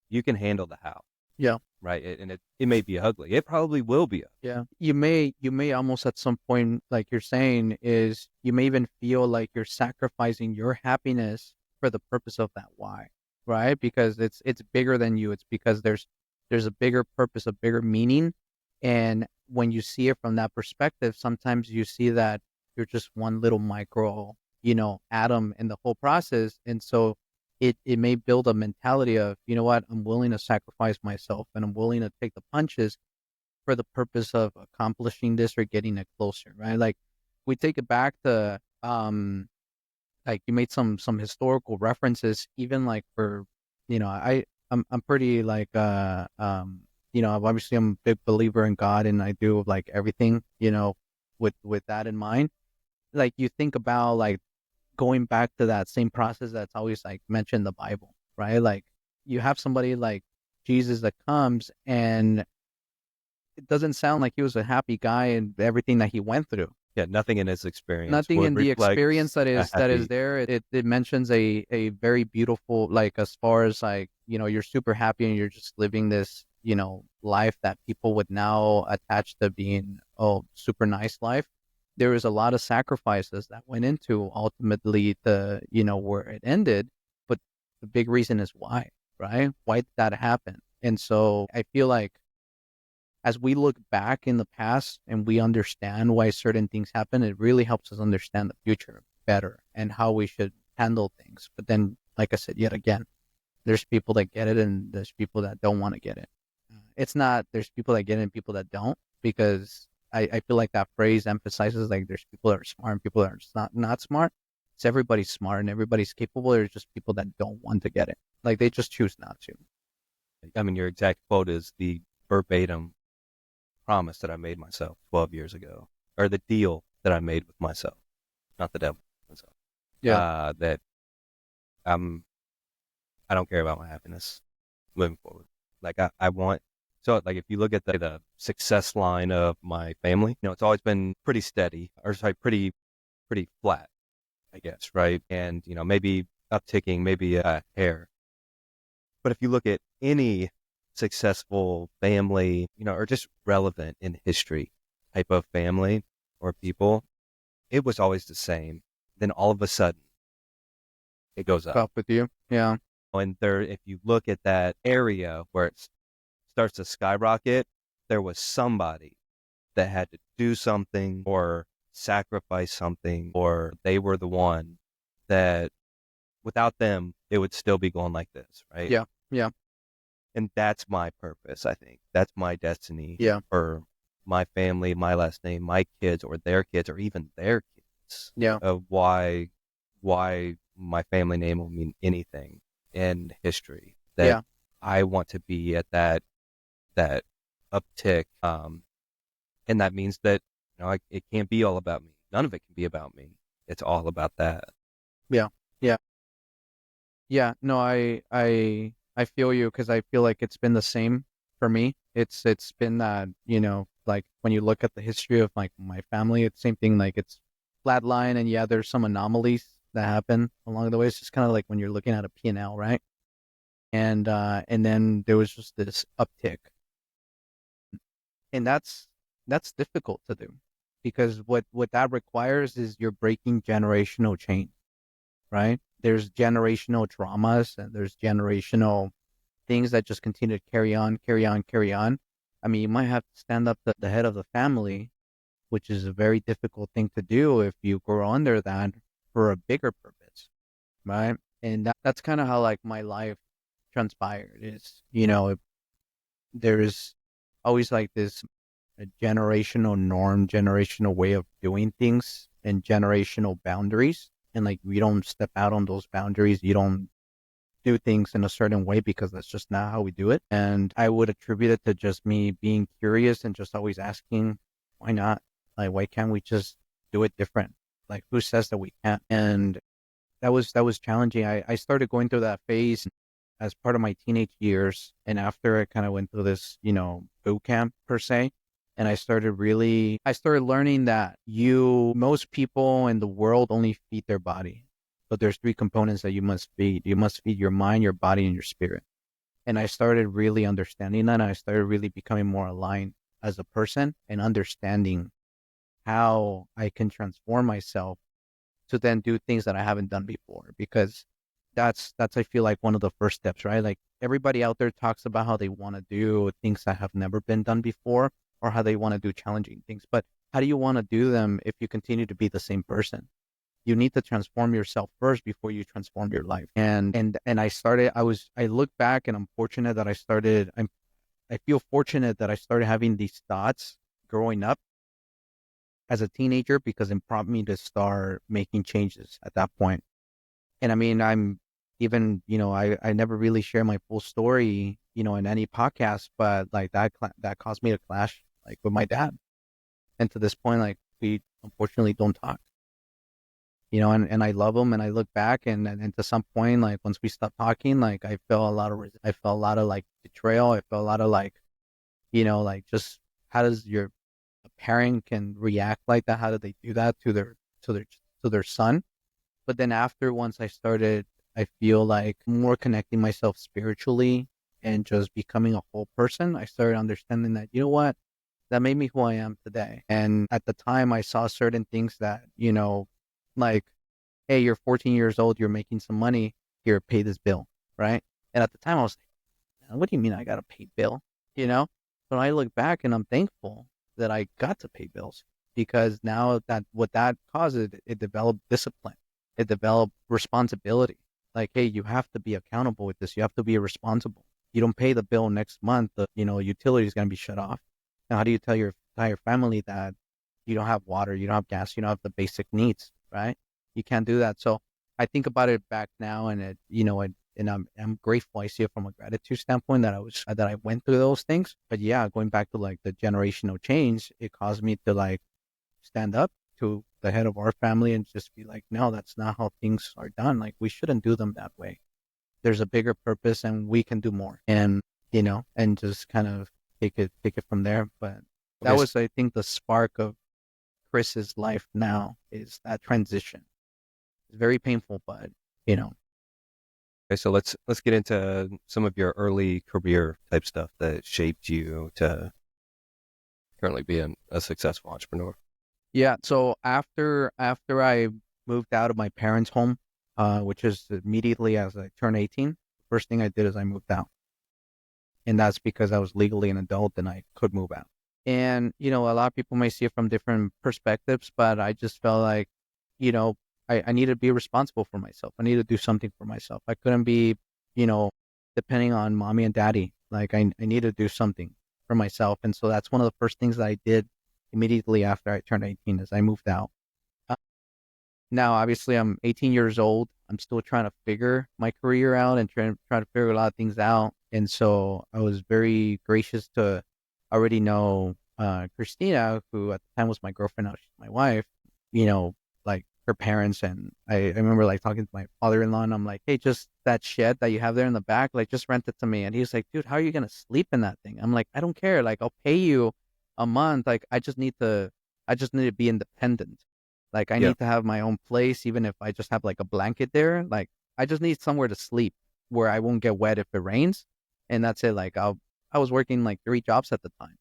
you can handle the how, yeah. right? And it may be ugly. It probably will be ugly. Yeah, you may almost at some point, like you're saying, is you may even feel like you're sacrificing your happiness for the purpose of that why, right? Because it's bigger than you. It's because there's a bigger purpose, a bigger meaning, and when you see it from that perspective, sometimes you see that you're just one little micro, atom in the whole process, and so it may build a mentality of, you know what, I'm willing to sacrifice myself, and I'm willing to take the punches for the purpose of accomplishing this or getting it closer, right? Like, we take it back to like you made some historical references, even like for I'm pretty like obviously I'm a big believer in God, and I do like everything, with that in mind. Like, you think about like going back to that same process that's always like mentioned in the Bible, right? Like, you have somebody like Jesus that comes, and it doesn't sound like he was a happy guy and everything that he went through. Yeah, nothing in his experience Nothing would in the reflect experience that a is happy. there. It mentions a very beautiful, like, as far as like, you're super happy and you're just living this, life that people would now attach to being, oh, super nice life. There was a lot of sacrifices that went into ultimately where it ended, but the big reason is why, right? Why did that happen? And so I feel like as we look back in the past and we understand why certain things happen, it really helps us understand the future better and how we should handle things. But then, like I said, yet again, there's people that get it and there's people that don't want to get it. It's not, there's people that get it and people that don't, because I feel like that phrase emphasizes like there's people that are smart and people that are not smart. It's everybody's smart and everybody's capable. There's just people that don't want to get it. Like, they just choose not to. I mean, your exact quote is the verbatim promise that I made myself 12 years ago, or the deal that I made with myself, not the devil. Myself. Yeah. That I'm I don't care about my happiness moving forward. Like, I want, so like, if you look at the success line of my family, it's always been pretty steady, or sorry, pretty flat, I guess, right? And maybe upticking, maybe a hair. But if you look at any successful family, or just relevant in history type of family or people, it was always the same. Then all of a sudden, it goes up. Up with you. Yeah. And if you look at that area where it starts to skyrocket, there was somebody that had to do something or sacrifice something, or they were the one that, without them, it would still be going like this, right? Yeah. Yeah. And that's my purpose, I think. That's my destiny Yeah. for my family, my last name, my kids, or their kids, or even their kids. reasons Yeah. of why my family name will mean anything in history. That Yeah. I want to be at that uptick, and that means that it can't be all about me. None of it can be about me. It's all about that. Yeah. Yeah. Yeah. No, I feel you because I feel like it's been the same for me. It's been that, like when you look at the history of like my family, it's same thing. Like it's flatline, and yeah, there's some anomalies that happen along the way. It's just kind of like when you're looking at a P&L, right? And then there was just this uptick, and that's difficult to do because what that requires is you're breaking generational chain, right? There's generational traumas and there's generational things that just continue to carry on, carry on, carry on. I mean, you might have to stand up to the head of the family, which is a very difficult thing to do if you grow under that for a bigger purpose, right? And that's kind of how like my life transpired is, there's always like this a generational norm, generational way of doing things, and generational boundaries. And like, we don't step out on those boundaries. You don't do things in a certain way because that's just not how we do it. And I would attribute it to just me being curious and just always asking, why not? Like, why can't we just do it different? Like, who says that we can't? And that was challenging. I started going through that phase as part of my teenage years, and after I kind of went through this, boot camp per se, and I started learning that most people in the world only feed their body, but there's three components that you must feed. You must feed your mind, your body, and your spirit. And I started really understanding that, and I started really becoming more aligned as a person and understanding how I can transform myself to then do things that I haven't done before, because that's I feel like one of the first steps, right? Like everybody out there talks about how they want to do things that have never been done before, or how they want to do challenging things. But how do you want to do them if you continue to be the same person? You need to transform yourself first before you transform your life. And I look back and I feel fortunate that I started having these thoughts growing up as a teenager, because it prompted me to start making changes at that point. And I mean, I'm even, I never really share my full story, in any podcast, but like that caused me to clash like with my dad. And to this point, like we unfortunately don't talk, and I love him, and I look back, and to some point, like once we stopped talking, like I felt a lot of like betrayal. I felt a lot of like, like just how does your a parent can react like that? How do they do that to their, to their son? But then after, once I started, I feel like more connecting myself spiritually and just becoming a whole person, I started understanding that, what, that made me who I am today. And at the time, I saw certain things that, like, hey, you're 14 years old, you're making some money, here, pay this bill, right? And at the time, I was like, what do you mean I got to pay bill? You know? But I look back and I'm thankful that I got to pay bills, because now that what that causes, it developed discipline. It developed responsibility. Like, hey, you have to be accountable with this. You have to be responsible. You don't pay the bill next month, the utility is going to be shut off. Now, how do you tell your entire family that you don't have water, you don't have gas, you don't have the basic needs, right? You can't do that. So I think about it back now, and and I'm grateful. I see it from a gratitude standpoint that I went through those things. But yeah, going back to like the generational change, it caused me to like stand up to the head of our family and just be like, no, that's not how things are done. Like, we shouldn't do them that way. There's a bigger purpose, and we can do more. And and just kind of take it from there. But that Okay, was, I think, the spark of Chris's life now, is that transition. It's very painful, but you know, okay, so let's get into some of your early career type stuff that shaped you to currently be a successful entrepreneur. yeah. So after I moved out of my parents' home, which is immediately as I turned 18, first thing I did is I moved out, and that's because I was legally an adult and I could move out. And a lot of people may see it from different perspectives, but I just felt like, you know, I need to be responsible for myself. I need to do something for myself. I couldn't be, you know, depending on mommy and daddy. Like, I need to do something for myself. And so that's one of the first things that I did immediately after I turned 18 is I moved out. Now, obviously, I'm 18 years old. I'm still trying to figure my career out and try to figure a lot of things out. And so I was very gracious to already know Christina, who at the time was my girlfriend, now she's my wife, you know, like her parents. And I remember like talking to my father-in-law, and I'm like, hey, just that shed that you have there in the back, like just rent it to me. And he's like, dude, how are you going to sleep in that thing? I'm like, I don't care. Like, I'll pay you a month. Like, I just need to be independent. Like I Yeah. need to have my own place, even if I just have like a blanket there. Like I just need somewhere to sleep where I won't get wet if it rains. And that's it. I was working like 3 jobs at the time.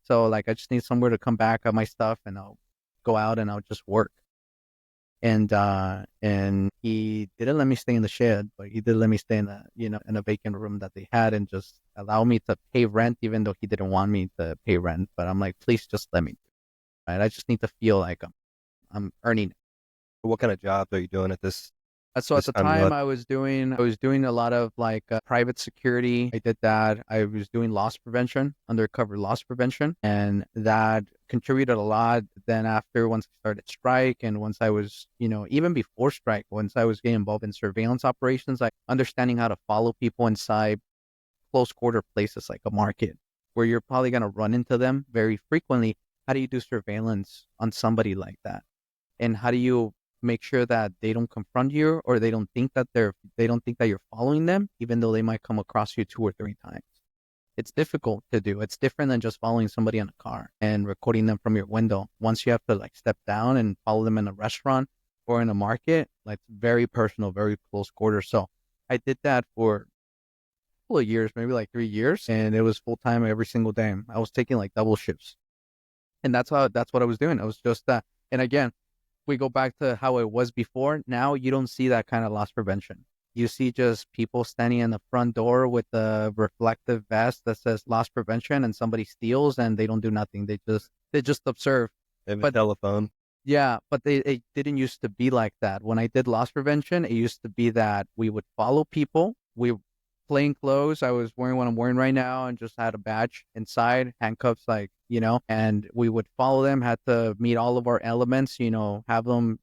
So like I just need somewhere to come back on my stuff, and I'll go out and I'll just work. And he didn't let me stay in the shed, but he did let me stay in in a vacant room that they had, and just allow me to pay rent, even though he didn't want me to pay rent. But I'm like, please just let me, right? I just need to feel like I'm earning. What kind of jobs are you doing at So at this the time you time left? I was doing a lot of like private security. I did that. I was doing loss prevention, undercover loss prevention, and that contributed a lot. Then after, once I started strike, and once I was, even before strike, once I was getting involved in surveillance operations, like understanding how to follow people inside close quarter places like a market where you're probably going to run into them very frequently. How do you do surveillance on somebody like that? And how do you make sure that they don't confront you, or they don't think that you're following them, even though they might come across you 2 or 3 times? It's difficult to do. It's different than just following somebody in a car and recording them from your window. Once you have to like step down and follow them in a restaurant or in a market, like very personal, very close quarters. So I did that for a couple of years, maybe like 3 years, and it was full time every single day. I was taking like double shifts, and that's what I was doing. I was just that. And again, we go back to how it was before. Now you don't see that kind of loss prevention. You see just people standing in the front door with a reflective vest that says loss prevention, and somebody steals and they don't do nothing. They just observe. They have a But telephone. yeah, but it didn't used to be like that. When I did loss prevention, it used to be that we would follow people. We plain clothes. I was wearing what I'm wearing right now, and just had a badge inside, handcuffs, like, and we would follow them, had to meet all of our elements, have them,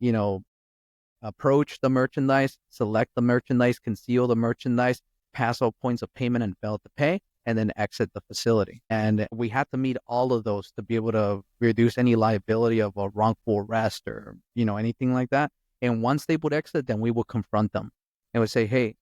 approach the merchandise, select the merchandise, conceal the merchandise, pass all points of payment and fail to pay, and then exit the facility. And we had to meet all of those to be able to reduce any liability of a wrongful arrest, or, anything like that. And once they would exit, then we would confront them and would say, hey,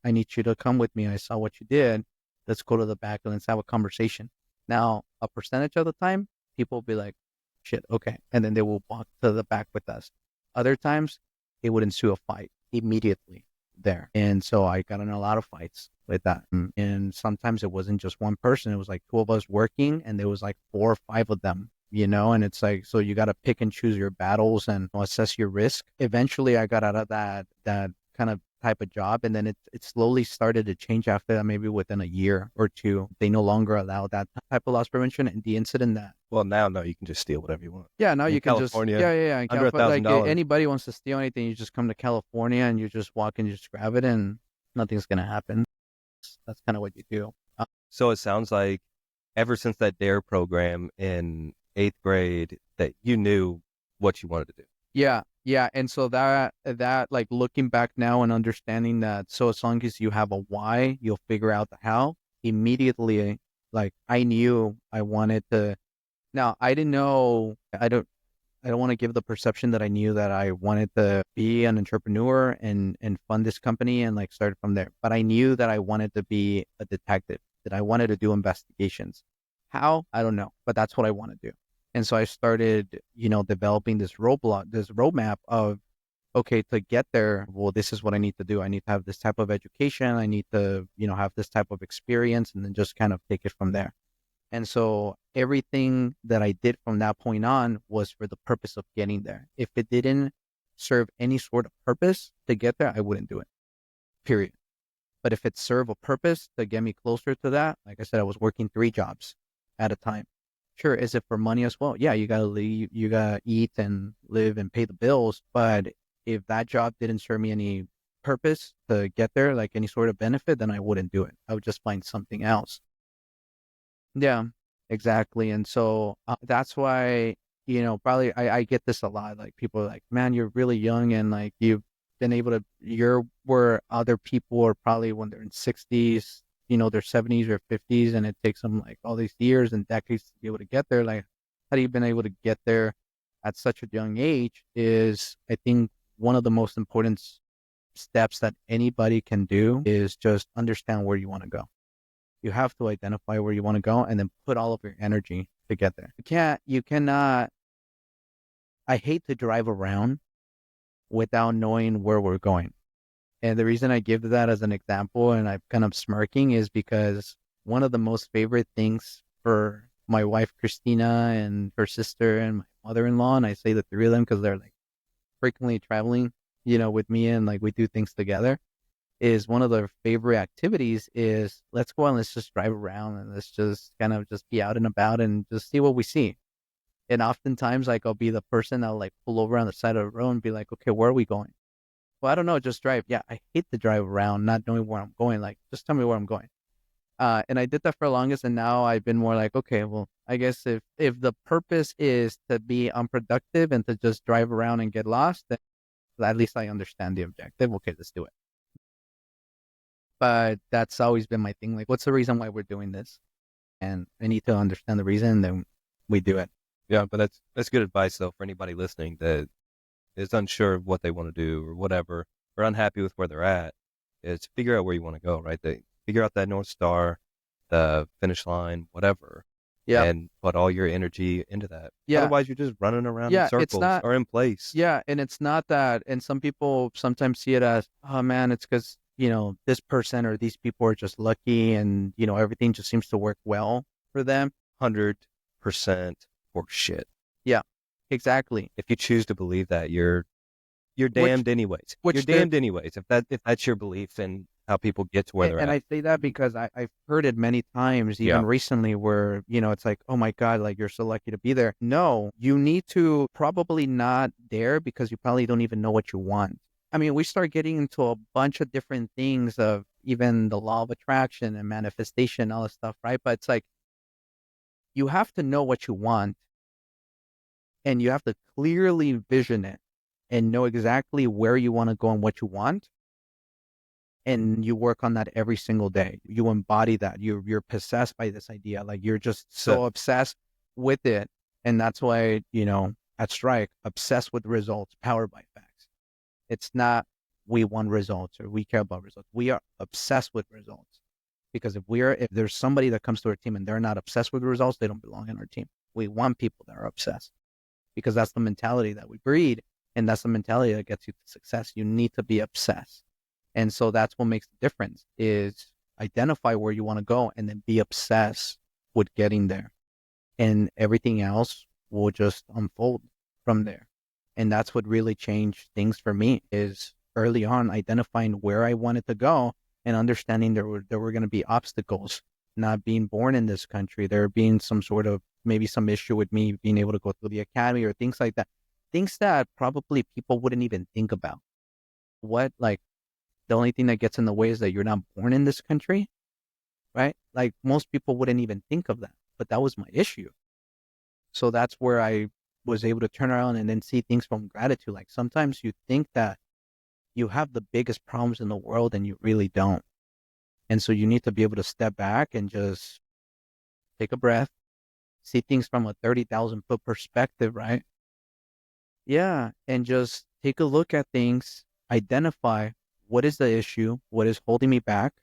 I need you to come with me. I saw what you did. Let's go to the back and let's have a conversation. Now, a percentage of the time, people will be like, shit, okay. And then they will walk to the back with us. Other times, it would ensue a fight immediately there. And so I got in a lot of fights with that. And sometimes it wasn't just one person. It was like two of us working, and there was like 4 or 5 of them, and it's like, so you got to pick and choose your battles and assess your risk. Eventually I got out of that kind of type of job, and then it slowly started to change after that. Maybe within a year or two, they no longer allow that type of loss prevention. And the incident that, Well, now no, you can just steal whatever you want. yeah, now In you can just, California, yeah. In under a California, thousand like dollars. anybody wants to steal anything, you just come to California and you just walk and you just grab it, and nothing's gonna happen. That's kind of what you do. So it sounds like ever since that DARE program in eighth grade that you knew what you wanted to do. Yeah. And so that like looking back now and understanding that, so as long as you have a why, you'll figure out the how. Immediately, like I knew I wanted to. Now I didn't know. I don't want to give the perception that I knew that I wanted to be an entrepreneur and fund this company and like start from there. But I knew that I wanted to be a detective, that I wanted to do investigations. How? I don't know, but that's what I want to do. And so I started, developing this roadmap of, okay, to get there, well, this is what I need to do. I need to have this type of education. I need to, have this type of experience, and then just kind of take it from there. And so everything that I did from that point on was for the purpose of getting there. If it didn't serve any sort of purpose to get there, I wouldn't do it, period. But if it served a purpose to get me closer to that, like I said, I was working 3 jobs at a time. Sure, is it for money as well? Yeah, you gotta leave, you gotta eat and live and pay the bills. But if that job didn't serve me any purpose to get there, like any sort of benefit, then I wouldn't do it. I would just find something else. Yeah, exactly. And so that's why. probably I get this a lot. Like people are like, man, you're really young and like you've been able to, you're where other people are probably when they're in 60s, their 70s or 50s, and it takes them like all these years and decades to be able to get there. Like, how do you been able to get there at such a young age is, I think, one of the most important steps that anybody can do is just understand where you want to go. You have to identify where you want to go and then put all of your energy to get there. You cannot, I hate to drive around without knowing where we're going. And the reason I give that as an example and I'm kind of smirking is because one of the most favorite things for my wife, Christina, and her sister and my mother-in-law, and I say the three of them because they're like frequently traveling, with me and like we do things together, is one of their favorite activities is let's go and let's just drive around and let's just kind of just be out and about and just see what we see. And oftentimes, like, I'll be the person that'll like pull over on the side of the road and be like, okay, where are we going? Well, I don't know, just drive. Yeah, I hate to drive around not knowing where I'm going. Like, just tell me where I'm going. And I did that for the longest, and now I've been more like, okay, well, I guess if the purpose is to be unproductive and to just drive around and get lost, then at least I understand the objective. Okay, let's do it. But that's always been my thing. Like, what's the reason why we're doing this? And I need to understand the reason, and then we do it. Yeah, but that's good advice though for anybody listening that is unsure of what they want to do or whatever, or unhappy with where they're at. Is figure out where you want to go, right? They figure out that North Star, the finish line, whatever, Yeah. and put all your energy into that. Yeah. Otherwise, you're just running around in Yeah. It's circles not, or in place. yeah. And it's not that, and some people sometimes see it as, oh man, it's because, this person or these people are just lucky and, everything just seems to work well for them. 100% horseshit. Yeah, exactly. If you choose to believe that, you're damned anyways. You're damned anyways. If that's your belief in how people get to where they're and at. I say that because I've heard it many times, even recently, where, it's like, oh my God, like you're so lucky to be there. No, you need to probably not there because you probably don't even know what you want. I mean, we start getting into a bunch of different things of even the law of attraction and manifestation, all this stuff, right? But it's like, you have to know what you want and you have to clearly vision it and know exactly where you want to go and what you want. And you work on that every single day. You embody that. You're possessed by this idea. Like you're just so obsessed with it. And that's why, at Strike, obsessed with results, powered by facts. It's not we want results or we care about results. We are obsessed with results. Because if there's somebody that comes to our team and they're not obsessed with results, they don't belong in our team. We want people that are obsessed because that's the mentality that we breed. And that's the mentality that gets you to success. You need to be obsessed. And so that's what makes the difference is identify where you want to go and then be obsessed with getting there. And everything else will just unfold from there. And that's what really changed things for me is early on identifying where I wanted to go and understanding there were going to be obstacles, not being born in this country, there being some sort of maybe some issue with me being able to go through the academy or things like that. Things that probably people wouldn't even think about. The only thing that gets in the way is that you're not born in this country, right? Like most people wouldn't even think of that, but that was my issue. So that's where I was able to turn around and then see things from gratitude. Like sometimes you think that you have the biggest problems in the world and you really don't. And so you need to be able to step back and just take a breath, see things from a 30,000 foot perspective, right? Yeah. And just take a look at things, identify what is the issue, what is holding me back,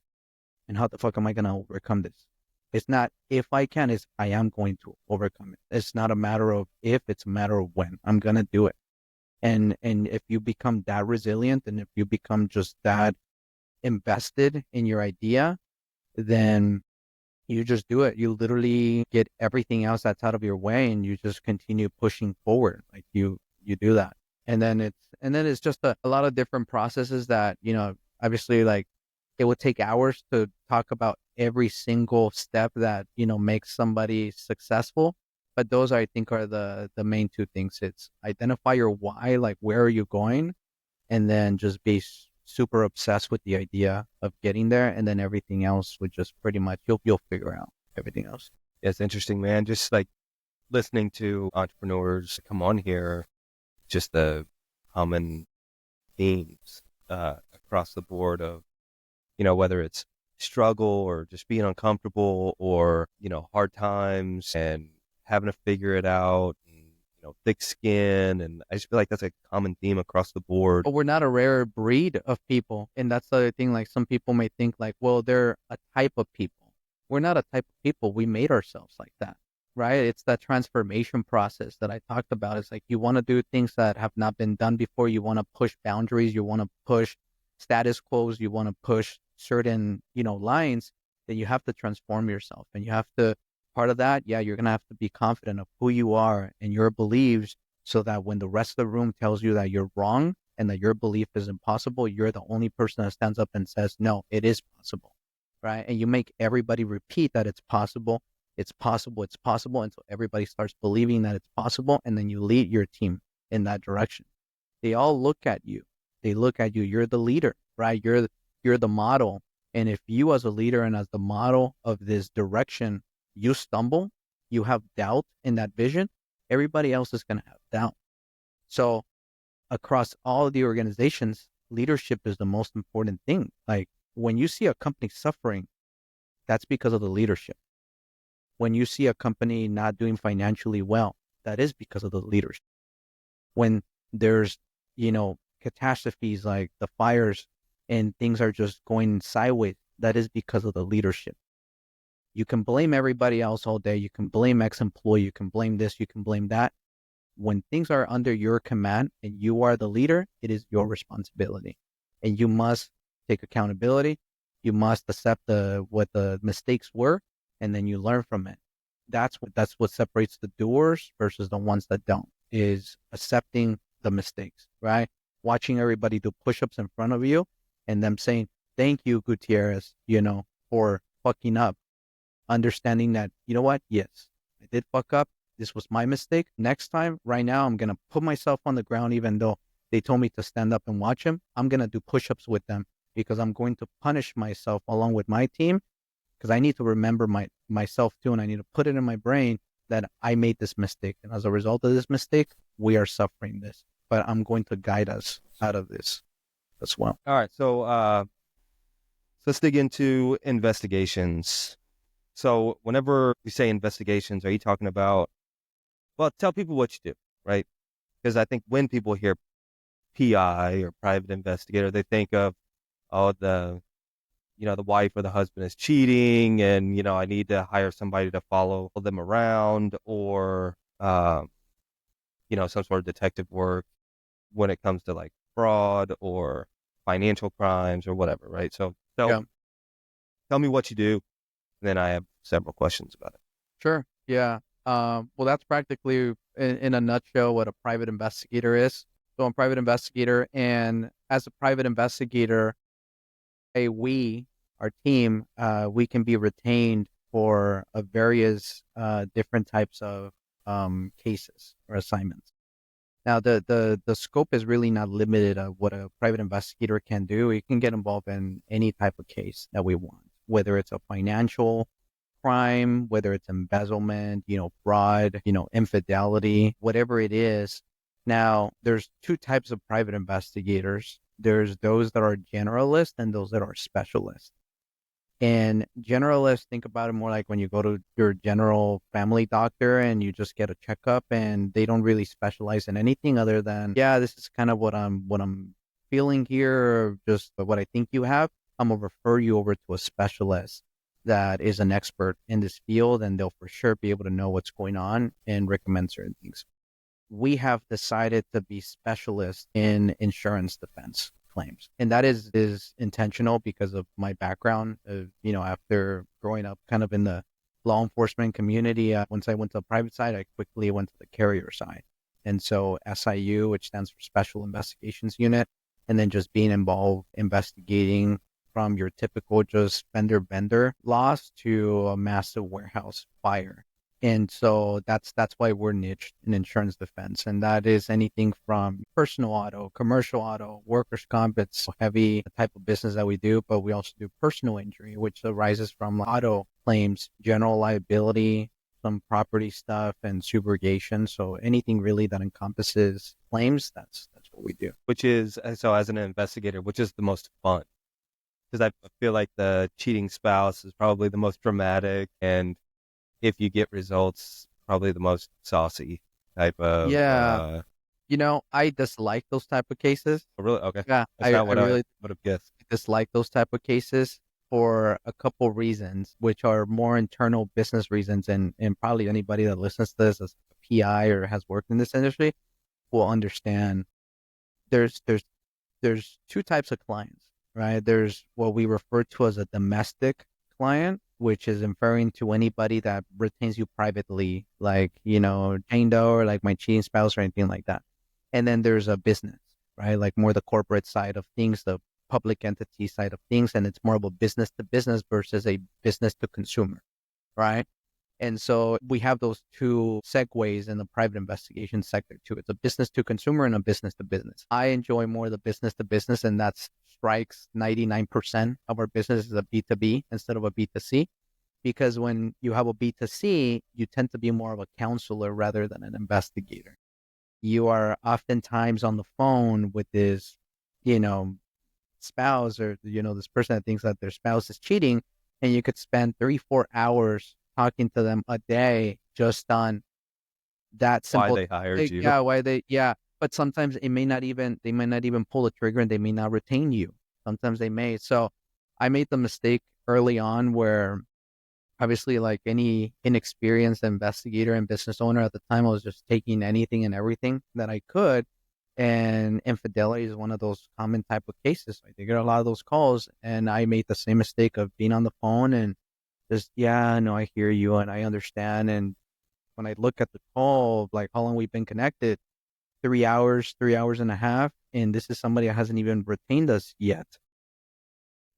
and how the fuck am I going to overcome this? It's not if I can, it's I am going to overcome it. It's not a matter of if, it's a matter of when. I'm going to do it. And if you become that resilient and if you become just that invested in your idea, then you just do it. You literally get everything else that's out of your way and you just continue pushing forward. Like you do that. And then it's just a lot of different processes that, obviously like it would take hours to talk about every single step that, makes somebody successful. But those I think are the main two things. It's identify your why, like where are you going? And then just be super obsessed with the idea of getting there. And then everything else would just pretty much, you'll figure out everything else. Yeah, it's interesting, man. Just like listening to entrepreneurs come on here, just the common themes across the board of, whether it's struggle or just being uncomfortable or, hard times and having to figure it out and, thick skin. And I just feel like that's a common theme across the board. But we're not a rare breed of people. And that's the other thing. Like some people may think like, well, they're a type of people. We're not a type of people. We made ourselves like that, right? It's that transformation process that I talked about. It's like you want to do things that have not been done before. You want to push boundaries. You want to push status quos. You want to push certain, lines. Then you have to transform yourself. And you have to, part of that, yeah, you're going to have to be confident of who you are and your beliefs, so that when the rest of the room tells you that you're wrong and that your belief is impossible, you're the only person that stands up and says, no, it is possible, right? And you make everybody repeat that it's possible, it's possible, it's possible, until everybody starts believing that it's possible, and then you lead your team in that direction. They all look at you. They look at you. You're the leader, right? You're the model. And if you as a leader and as the model of this direction, you stumble, you have doubt in that vision, everybody else is going to have doubt. So across all of the organizations, leadership is the most important thing. Like when you see a company suffering, that's because of the leadership. When you see a company not doing financially well, that is because of the leadership. When there's, catastrophes like the fires and things are just going sideways, that is because of the leadership. You can blame everybody else all day. You can blame ex-employee. You can blame this. You can blame that. When things are under your command and you are the leader, it is your responsibility. And you must take accountability. You must accept what the mistakes were, and then you learn from it. That's what separates the doers versus the ones that don't, is accepting the mistakes, right? Watching everybody do push-ups in front of you and them saying, thank you, Gutierrez, for fucking up. Understanding that, you know what? Yes, I did fuck up. This was my mistake. Next time, right now, I'm going to put myself on the ground, even though they told me to stand up and watch him. I'm going to do push-ups with them because I'm going to punish myself along with my team, because I need to remember myself too. And I need to put it in my brain that I made this mistake. And as a result of this mistake, we are suffering this. But I'm going to guide us out of this as well. All right. So let's dig into investigations. So whenever we say investigations, are you talking about, well, tell people what you do, right? Because I think when people hear PI or private investigator, they think of, the wife or the husband is cheating and, I need to hire somebody to follow them around, or, some sort of detective work when it comes to like fraud or financial crimes or whatever, right? So Yeah. tell me what you do. And then I have several questions about it. Sure. Yeah. Well, that's practically in a nutshell what a private investigator is. So I'm a private investigator, and as a private investigator, our team, we can be retained for various different types of cases or assignments. Now, the scope is really not limited of what a private investigator can do. We can get involved in any type of case that we want, whether it's a financial crime, whether it's embezzlement, fraud, infidelity, whatever it is. Now, there's two types of private investigators. There's those that are generalists and those that are specialists. And generalists, think about it more like when you go to your general family doctor and you just get a checkup, and they don't really specialize in anything other than, yeah, this is kind of what I'm feeling here, or just what I think you have. I'm gonna refer you over to a specialist that is an expert in this field, and they'll for sure be able to know what's going on and recommend certain things. We have decided to be specialists in insurance defense claims. And that is intentional because of my background of, after growing up kind of in the law enforcement community. Once I went to the private side, I quickly went to the carrier side. And so SIU, which stands for Special Investigations Unit, and then just being involved investigating from your typical just fender bender loss to a massive warehouse fire. And so that's why we're niched in insurance defense. And that is anything from personal auto, commercial auto, workers' comp. It's a heavy type of business that we do, but we also do personal injury, which arises from auto claims, general liability, some property stuff and subrogation. So anything really that encompasses claims, that's what we do. Which is, so as an investigator, which is the most fun? Because I feel like the cheating spouse is probably the most dramatic, and if you get results, probably the most saucy type of. Yeah, I dislike those type of cases. Oh, really? Okay, Yeah, that's not I what I really would have guessed. dislike those type of cases for a couple reasons, which are more internal business reasons, and probably anybody that listens to this as a PI or has worked in this industry will understand. There's there's there's two types of clients, right? There's what we refer to as a domestic client, which is referring to anybody that retains you privately, like, Jane Doe or like my cheating spouse or anything like that. And then there's a business, right? Like more the corporate side of things, the public entity side of things. And it's more of a business to business versus a business to consumer, right? And so we have those two segues in the private investigation sector too. It's a business to consumer and a business to business. I enjoy more the business to business, and that strikes 99% of our business is a B2B instead of a B2C. Because when you have a B2C, you tend to be more of a counselor rather than an investigator. You are oftentimes on the phone with this, you know, spouse or, this person that thinks that their spouse is cheating, and you could spend 3-4 hours talking to them a day just on that Why simple they hired topic. you? Yeah, but sometimes they might not even pull the trigger, and they may not retain you. Sometimes they may. So I made the mistake early on where obviously, like any inexperienced investigator and business owner at the time, I was just taking anything and everything that I could. And infidelity is one of those common type of cases. I get a lot of those calls, and I made the same mistake of being on the phone and just, yeah, no, I hear you and I understand. And when I look at the call, like how long we've been connected, 3 hours, 3 hours and a half, and this is somebody that hasn't even retained us yet.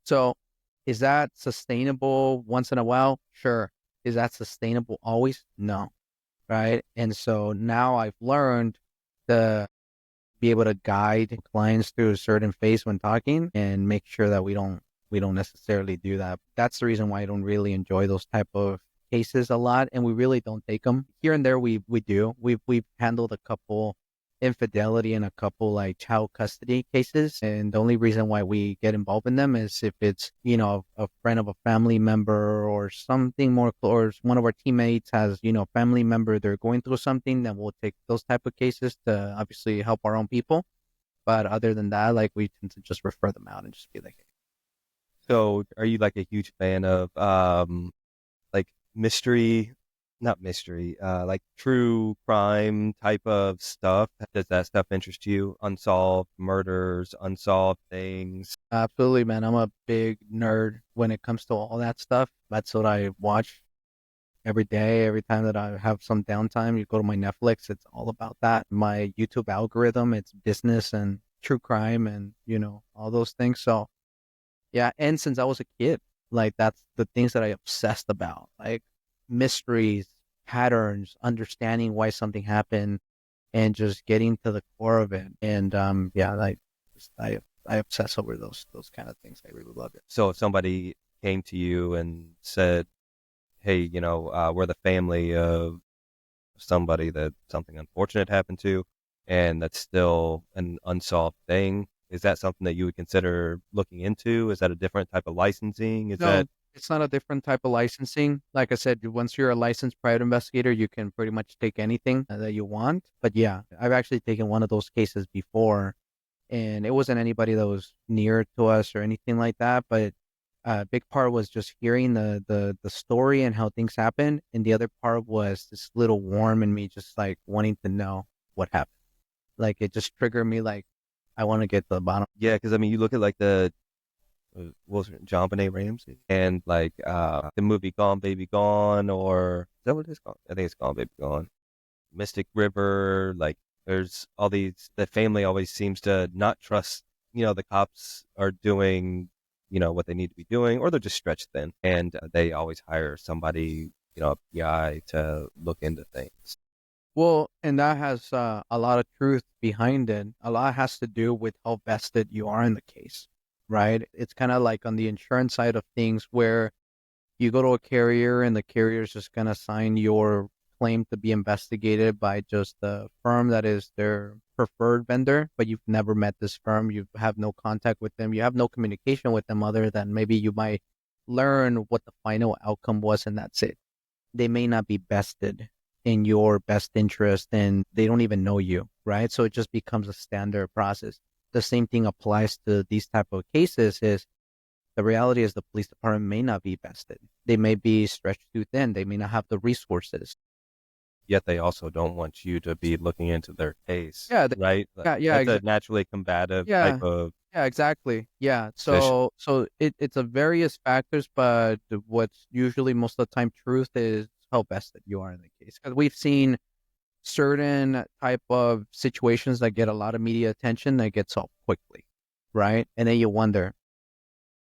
So is that sustainable once in a while? Sure. Is that sustainable always? No. Right. And so now I've learned to be able to guide clients through a certain phase when talking and make sure that we don't necessarily do that. That's the reason why I don't really enjoy those type of cases a lot, and we really don't take them here and there. We do. We've handled a couple infidelity and a couple like child custody cases, and the only reason why we get involved in them is if it's a friend of a family member or something more, or one of our teammates has family member they're going through something, then we'll take those type of cases to obviously help our own people. But other than that, like we tend to just refer them out and just be like, So, are you like a huge fan of like mystery, not mystery, like true crime type of stuff? Does that stuff interest you? Unsolved murders, unsolved things. absolutely, man. I'm a big nerd when it comes to all that stuff. That's what I watch every day. Every time that I have some downtime, you go to my Netflix, it's all about that. My YouTube algorithm, it's business and true crime and, all those things. So, yeah. And since I was a kid, like that's the things that I obsessed about, like mysteries, patterns, understanding why something happened and just getting to the core of it. And, yeah, I obsess over those kind of things. I really love it. So, if somebody came to you and said, "Hey, we're the family of somebody that something unfortunate happened to, and that's still an unsolved thing." Is that something that you would consider looking into? Is that a different type of licensing? Is No, that it's not a different type of licensing. Like I said, once you're a licensed private investigator, you can pretty much take anything that you want. But yeah, I've actually taken one of those cases before, and it wasn't anybody that was near to us or anything like that. But a big part was just hearing the story and how things happen, and the other part was this little worm in me, just like wanting to know what happened. Like it just triggered me, like I want to get to the bottom. yeah? Because I mean, you look at like the what was it, John Benet Ramsey, and like the movie Gone Baby Gone, or is that what it's called? I think it's Gone Baby Gone. Mystic River, like there's all these. The family always seems to not trust, the cops are doing, what they need to be doing, or they're just stretched thin, and they always hire somebody, a PI to look into things. Well, and that has a lot of truth behind it. A lot has to do with how vested you are in the case, right? It's kind of like on the insurance side of things where you go to a carrier and the carrier is just going to assign your claim to be investigated by just the firm that is their preferred vendor, but you've never met this firm, you have no contact with them, you have no communication with them other than maybe you might learn what the final outcome was, and that's it. They may not be vested in your best interest and they don't even know you, right? So it just becomes a standard process. The same thing applies to these type of cases. Is the reality is the police department may not be vested. They may be stretched too thin. They may not have the resources. Yet they also don't want you to be looking into their case, Yeah, right? yeah, That's a naturally combative type yeah, of yeah, exactly. Yeah. position. It's a various factors, but what's usually most of the time truth is how vested you are in the case. Because we've seen certain type of situations that get a lot of media attention that get solved quickly, right? And then you wonder,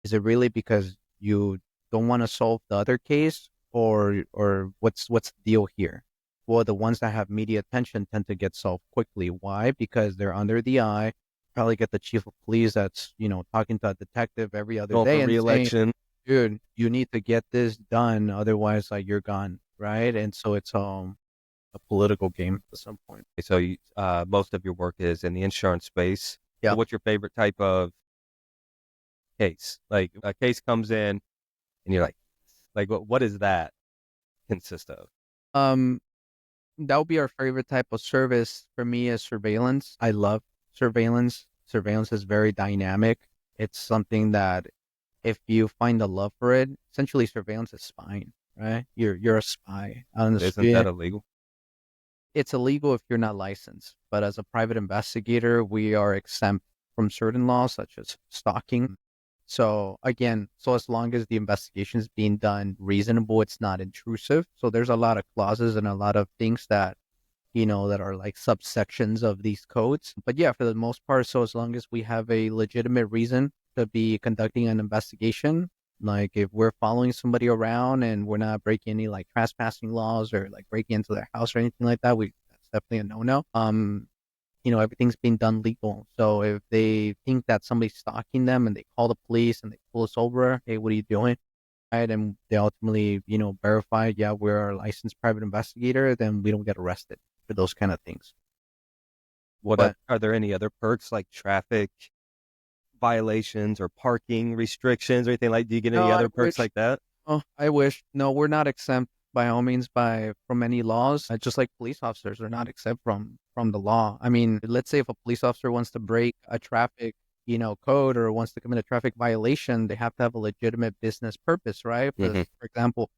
is it really because you don't want to solve the other case, or what's the deal here? Well, the ones that have media attention tend to get solved quickly. Why? Because they're under the eye. Probably get the chief of police that's talking to a detective every other Going day for and saying, reelection. "Dude, you need to get this done, otherwise, like you're gone." Right? And so it's a political game at some point. So most of your work is in the insurance space. So Yeah. what's your favorite type of case? Like a case comes in and you're like what does that consist of? Um, that would be our favorite type of service. For me is surveillance. I love surveillance. Surveillance is very dynamic. It's something that if you find a love for it, essentially surveillance is spying, right? You're a spy on the Isn't street. that illegal? It's illegal if you're not licensed, but as a private investigator, we are exempt from certain laws such as stalking. So again, so as long as the investigation is being done reasonable, it's not intrusive. So there's a lot of clauses and a lot of things that that are like subsections of these codes. But yeah, for the most part, so as long as we have a legitimate reason to be conducting an investigation, like if we're following somebody around and we're not breaking any like trespassing laws or like breaking into their house or anything like that, that's definitely a no-no. Everything's being done legal. So if they think that somebody's stalking them and they call the police and they pull us over, hey, what are you doing? Right, and they ultimately, verify, yeah, we're a licensed private investigator, then we don't get arrested for those kind of things. But Are there any other perks like traffic violations or parking restrictions or anything like? Do you get no, any I other perks wish. like that? Oh, I wish. No, we're not exempt by all means from any laws. Just like police officers are not exempt from the law. I mean, let's say if a police officer wants to break a traffic, code or wants to commit a traffic violation, they have to have a legitimate business purpose, right? Hmm. For example,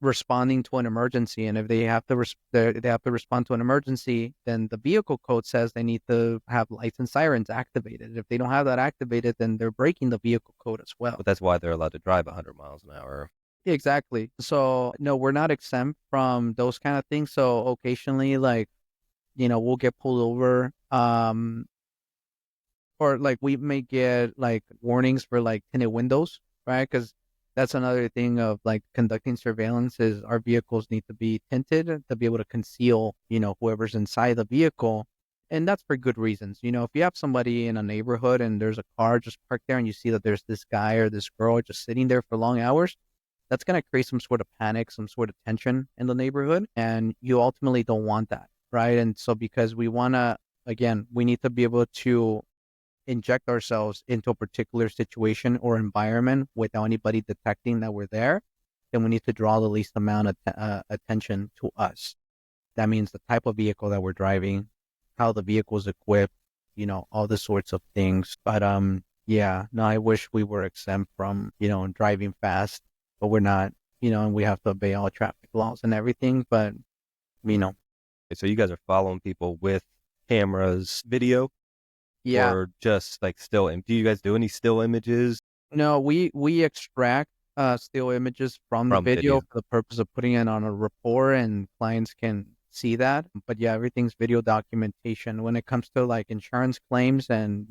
responding to an emergency, and if they have to they have to respond to an emergency, then the vehicle code says they need to have lights and sirens activated. If they don't have that activated, then they're breaking the vehicle code as well. But that's why they're allowed to drive 100 miles an hour. Exactly. So no, we're not exempt from those kind of things. So occasionally, like we'll get pulled over, or like we may get like warnings for like tinted windows, right? Because that's another thing of like conducting surveillance is our vehicles need to be tinted to be able to conceal, whoever's inside the vehicle. And that's for good reasons. If you have somebody in a neighborhood and there's a car just parked there and you see that there's this guy or this girl just sitting there for long hours, that's going to create some sort of panic, some sort of tension in the neighborhood. And you ultimately don't want that, right? And so because we want to, again, we need to be able to inject ourselves into a particular situation or environment without anybody detecting that we're there, then we need to draw the least amount of attention to us. That means the type of vehicle that we're driving, how the vehicle is equipped, all the sorts of things. But yeah, no, I wish we were exempt from, driving fast, but we're not, and we have to obey all traffic laws and everything. But, you know, So you guys are following people with cameras, video, yeah, or just like still? Do you guys do any still images no, we extract still images from the from video video? for the purpose of putting it on a report, and clients can see that. But yeah, everything's video documentation. When it comes to like insurance claims and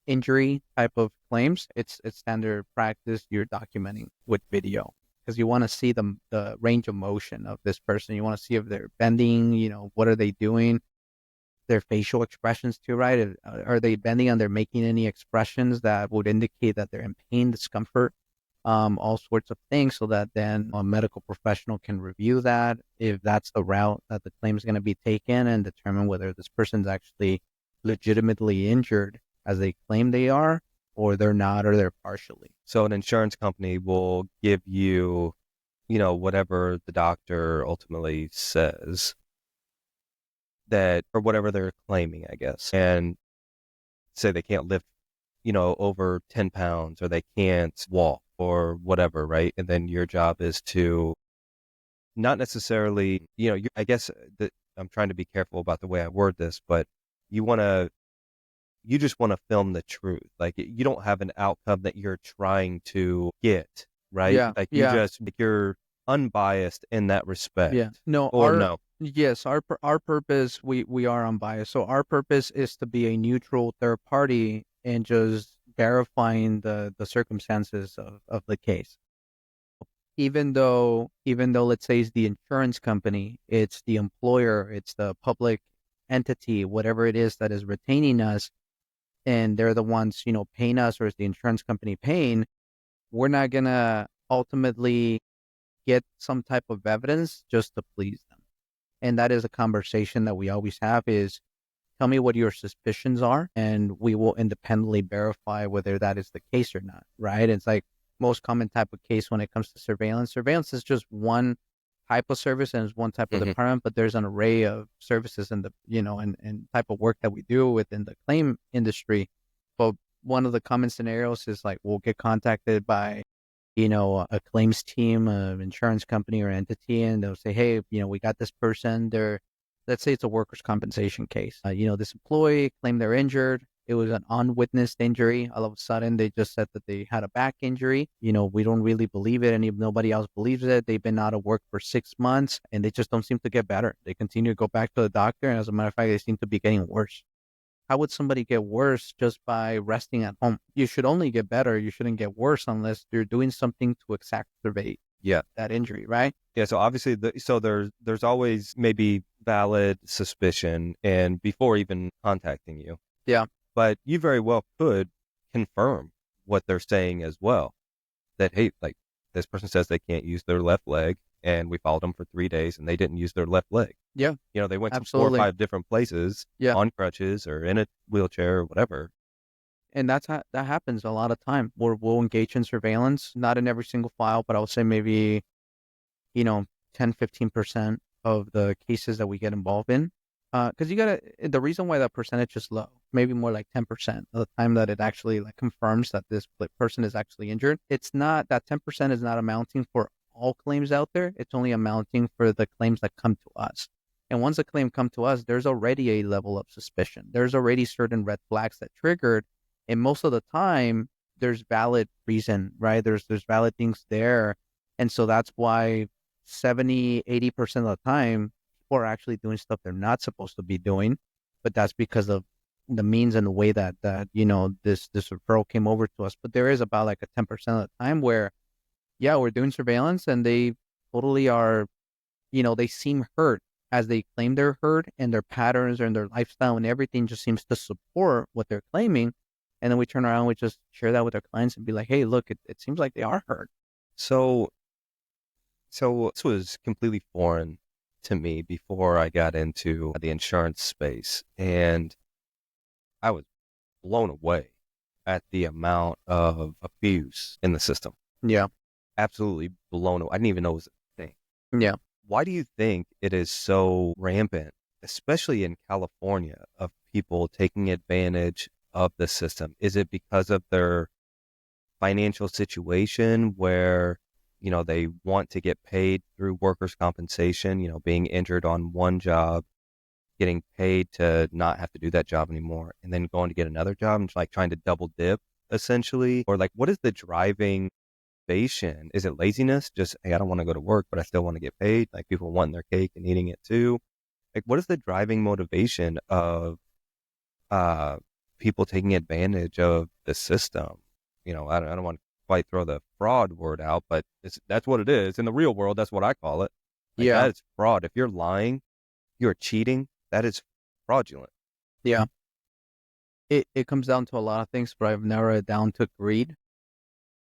injury type of claims, it's standard practice. You're documenting with video because you want to see the range of motion of this person. You want to see if they're bending. What are they doing? Their facial expressions too, right? Are they bending and they're making any expressions that would indicate that they're in pain, discomfort? all sorts of things, so that then a medical professional can review that if that's the route that the claim is going to be taken, and determine whether this person's actually legitimately injured as they claim they are, or they're not, or they're partially. So an insurance company will give you, whatever the doctor ultimately says that, or whatever they're claiming, I guess, and say they can't lift, over 10 pounds, or they can't walk or whatever, right? And then your job is to not necessarily, I guess that I'm trying to be careful about the way I word this, but you want to, you just want to film the truth. Like you don't have an outcome that you're trying to get, right? Yeah, Like yeah, you're unbiased in that yeah. respect, No, or no? yes, our purpose, we are unbiased. So our purpose is to be a neutral third party and just verifying the circumstances of the case. Even though let's say it's the insurance company, it's the employer, it's the public entity, whatever it is that is retaining us, and they're the ones, paying us, or is the insurance company paying, we're not gonna ultimately get some type of evidence just to please them. And that is a conversation that we always have is, tell me what your suspicions are, and we will independently verify whether that is the case or not, right? It's like most common type of case when it comes to surveillance. Surveillance is just one type of service and it's one type of Hmm. department, but there's an array of services in the, and type of work that we do within the claim industry. But one of the common scenarios is like we'll get contacted by, a claims team, an insurance company or entity, and they'll say, hey, we got this person. Let's say it's a workers' compensation case. This employee claimed they're injured. It was an unwitnessed injury. All of a sudden, they just said that they had a back injury. We don't really believe it, and if nobody else believes it, they've been out of work for 6 months, and they just don't seem to get better. They continue to go back to the doctor, and as a matter of fact, they seem to be getting worse. How would somebody get worse just by resting at home? You should only get better. You shouldn't get worse unless you're doing something to exacerbate Yeah. that injury, right? Yeah, so obviously, so there's always maybe valid suspicion, and before even contacting you, Yeah. but you very well could confirm what they're saying as well. That hey, like this person says they can't use their left leg, and we followed them for 3 days, and they didn't use their left leg. Yeah. They went to 4 or Absolutely. 5 different places Yeah. on crutches or in a wheelchair or whatever. And that happens a lot of time where we'll engage in surveillance, not in every single file, but I would say maybe, you know, 10-15% of the cases that we get involved in. Because the reason why that percentage is low, maybe more like 10% of the time that it actually like confirms that this person is actually injured. It's not that 10% is not amounting for all claims out there. It's only amounting for the claims that come to us. And once a claim come to us, there's already a level of suspicion. There's already certain red flags that triggered, and most of the time there's valid reason, right? There's valid things there, and so that's why 70-80% of the time people are actually doing stuff they're not supposed to be doing, but that's because of the means and the way that this referral came over to us. But there is about like a 10% of the time where, yeah, we're doing surveillance and they totally are, they seem hurt as they claim they're hurt, and their patterns and their lifestyle and everything just seems to support what they're claiming. And then we turn around, we just share that with our clients and be like, hey, look, it seems like they are hurt. So, so this was completely foreign to me before I got into the insurance space, and I was blown away at the amount of abuse in the system. Yeah. Absolutely blown away. I didn't even know it was a thing. Yeah. Why do you think it is so rampant, especially in California, of people taking advantage of the system? Is it because of their financial situation where, they want to get paid through workers' compensation, being injured on one job, getting paid to not have to do that job anymore, and then going to get another job and like trying to double dip essentially? Or like, what is the driving motivation? Is it laziness? Just, hey, I don't want to go to work, but I still want to get paid. Like people wanting their cake and eating it too. Like, what is the driving motivation of uh, people taking advantage of the system? I don't want to quite throw the fraud word out, but that's what it is. In the real world, that's what I call it. Like Yeah. that is fraud. If you're lying, you're cheating, that is fraudulent. Yeah. It comes down to a lot of things, but I've narrowed it down to greed.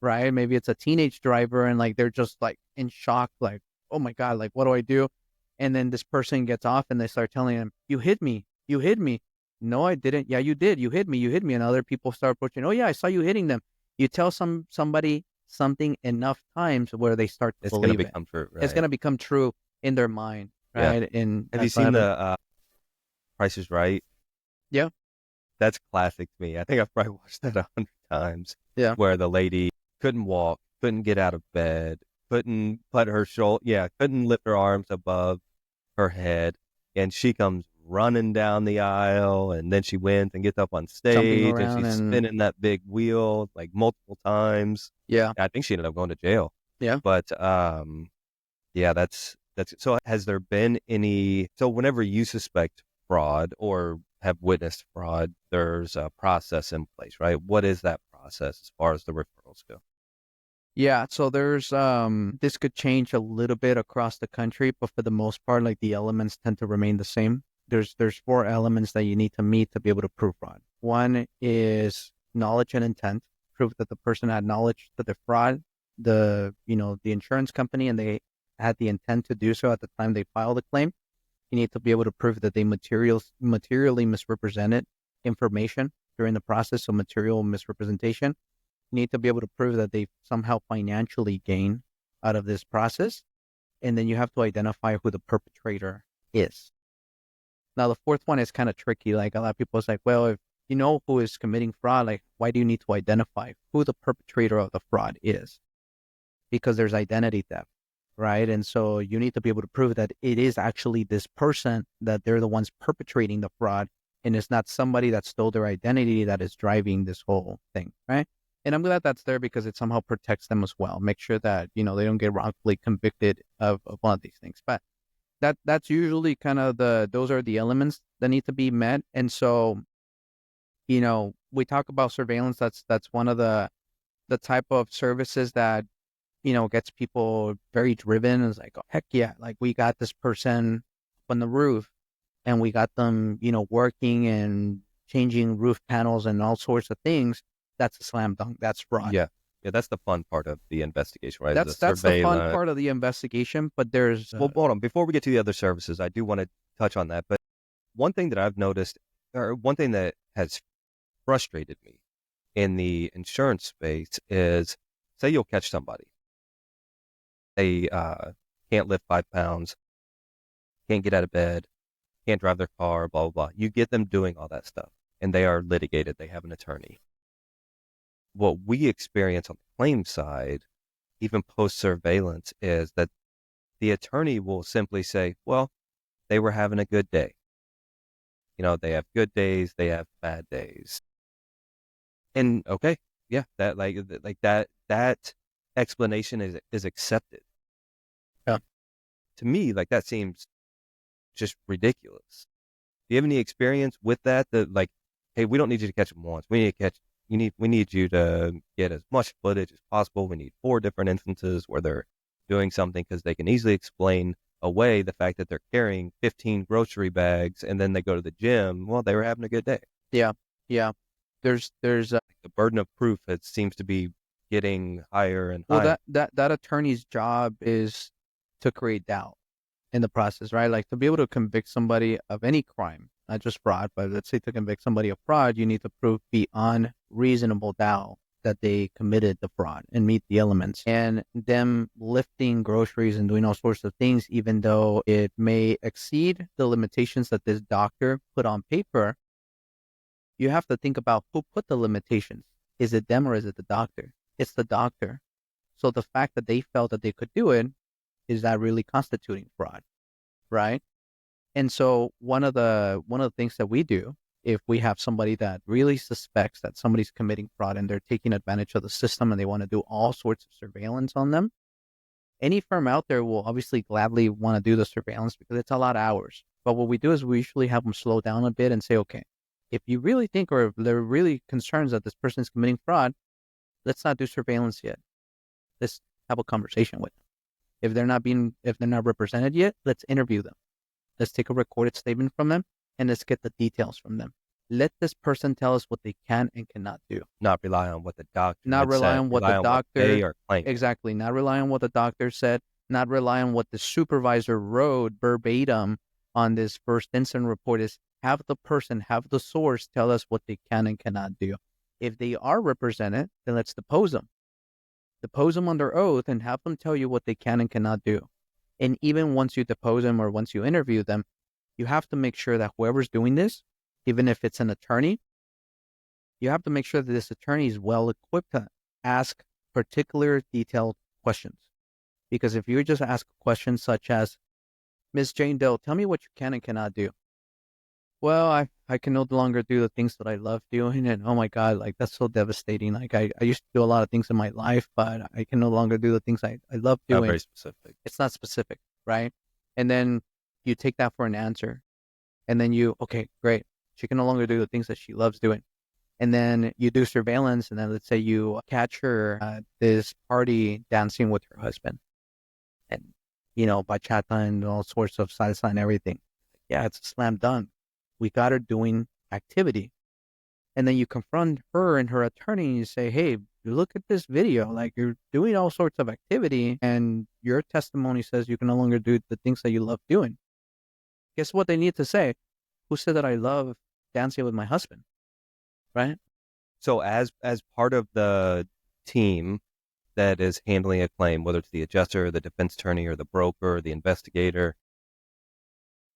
right? Maybe it's a teenage driver and like they're just like in shock, like, oh my God, like what do I do? And then this person gets off and they start telling him, you hit me, you hit me. No, I didn't. Yeah, you did. You hit me, you hit me. And other people start approaching, oh yeah, I saw you hitting them. You tell somebody something enough times where they start to It's gonna believe it. become true, It's right? gonna become true in their mind, Yeah. right? And Have you that's what seen happened. the Price is Right? Yeah, That's classic to me. I think I've probably watched that 100 times, yeah. where the lady couldn't walk, couldn't get out of bed, couldn't put her shoulder, yeah, couldn't lift her arms above her head, and she comes running down the aisle, and then she wins and gets up on Jumping stage, and around she's and spinning that big wheel like multiple times. yeah, I think she ended up going to jail, yeah. but yeah, that's so. Has there been any? So whenever you suspect fraud or have witnessed fraud, there's a process in place, right? What is that process as far as the referrals go? Yeah, so there's this could change a little bit across the country, but for the most part, like the elements tend to remain the same. There's four elements that you need to meet to be able to prove fraud. One is knowledge and intent, prove that the person had knowledge that the fraud, the insurance company, and they had the intent to do so at the time they filed the claim. You need to be able to prove that they materially misrepresented information during the process, so material misrepresentation. You need to be able to prove that they somehow financially gain out of this process. And then you have to identify who the perpetrator is. Now, the fourth one is kind of tricky. Like a lot of people is like, well, if you know who is committing fraud, like why do you need to identify who the perpetrator of the fraud is? Because there's identity theft, right? And so you need to be able to prove that it is actually this person, that they're the ones perpetrating the fraud, and it's not somebody that stole their identity that is driving this whole thing, right? And I'm glad that's there because it somehow protects them as well. Make sure that, they don't get wrongfully convicted of one of these things. But that's usually kind of those are the elements that need to be met. And so, we talk about surveillance. That's one of the type of services that gets people very driven. It's like, oh, heck yeah, like we got this person up on the roof and we got them, working and changing roof panels and all sorts of things. That's a slam dunk. That's fraud. Yeah, yeah, that's the fun part of the investigation, right? Is the That's the fun surveillance. part of the investigation. But there's, Well, hold on. Before we get to the other services, I do want to touch on that. But one thing that I've noticed, or one thing that has frustrated me in the insurance space is, say you'll catch somebody. They can't lift 5 pounds, can't get out of bed, can't drive their car, blah, blah, blah. You get them doing all that stuff, and they are litigated. They have an attorney. What we experience on the claim side, even post surveillance, is that the attorney will simply say, well, they were having a good day. They have good days, they have bad days. And okay, yeah, that explanation is accepted. yeah. To me, like that seems just ridiculous. Do you have any experience with that? That like, hey, we don't need you to catch them once. We need you to get as much footage as possible. We need 4 different instances where they're doing something because they can easily explain away the fact that they're carrying 15 grocery bags and then they go to the gym. Well, they were having a good day. Yeah. Yeah. There's The burden of proof, it seems to be getting higher and well, higher. that attorney's job is to create doubt in the process, right? Like to be able to convict somebody of any crime, not just fraud, but let's say to convict somebody of fraud, you need to prove beyond reasonable doubt that they committed the fraud and meet the elements. And them lifting groceries and doing all sorts of things, even though it may exceed the limitations that this doctor put on paper, you have to think about who put the limitations. Is it them or is it the doctor? It's the doctor. So the fact that they felt that they could do it, is that really constituting fraud, right? And so one of the things that we do, if we have somebody that really suspects that somebody's committing fraud and they're taking advantage of the system and they want to do all sorts of surveillance on them, any firm out there will obviously gladly want to do the surveillance because it's a lot of hours. But what we do is we usually have them slow down a bit and say, okay, if you really think or if they're really concerns that this person is committing fraud, let's not do surveillance yet. Let's have a conversation with them. If they're not represented yet, let's interview them. Let's take a recorded statement from them and let's get the details from them. let this person tell us what they can and cannot do. Not rely on what the doctor Not had rely said. on what the Rely on what they doctor, are claiming. exactly, not rely on what the doctor said, not rely on what the supervisor wrote verbatim on this first incident report. Is have the person, have the source tell us what they can and cannot do. If they are represented, then let's depose them. Depose them under oath and have them tell you what they can and cannot do. And even once you depose them or once you interview them, you have to make sure that whoever's doing this, even if it's an attorney, you have to make sure that this attorney is well equipped to ask particular detailed questions. Because if you just ask questions such as, Miss Jane Doe, tell me what you can and cannot do. Well, I can no longer do the things that I love doing. And oh my God, like that's so devastating. Like I used to do a lot of things in my life, but I can no longer do the things I love Not doing. very specific. It's not specific, right? And then you take that for an answer. And then okay, great. She can no longer do the things that she loves doing. And then you do surveillance. And then let's say you catch her at this party dancing with her husband. And, bachata and all sorts of salsa and everything. Yeah, it's a slam dunk. We got her doing activity. And then you confront her and her attorney and you say, hey, you look at this video, like you're doing all sorts of activity and your testimony says you can no longer do the things that you love doing. Guess what they need to say? Who said that I love dancing with my husband? Right? So as part of the team that is handling a claim, whether it's the adjuster, the defense attorney, or the broker, or the investigator,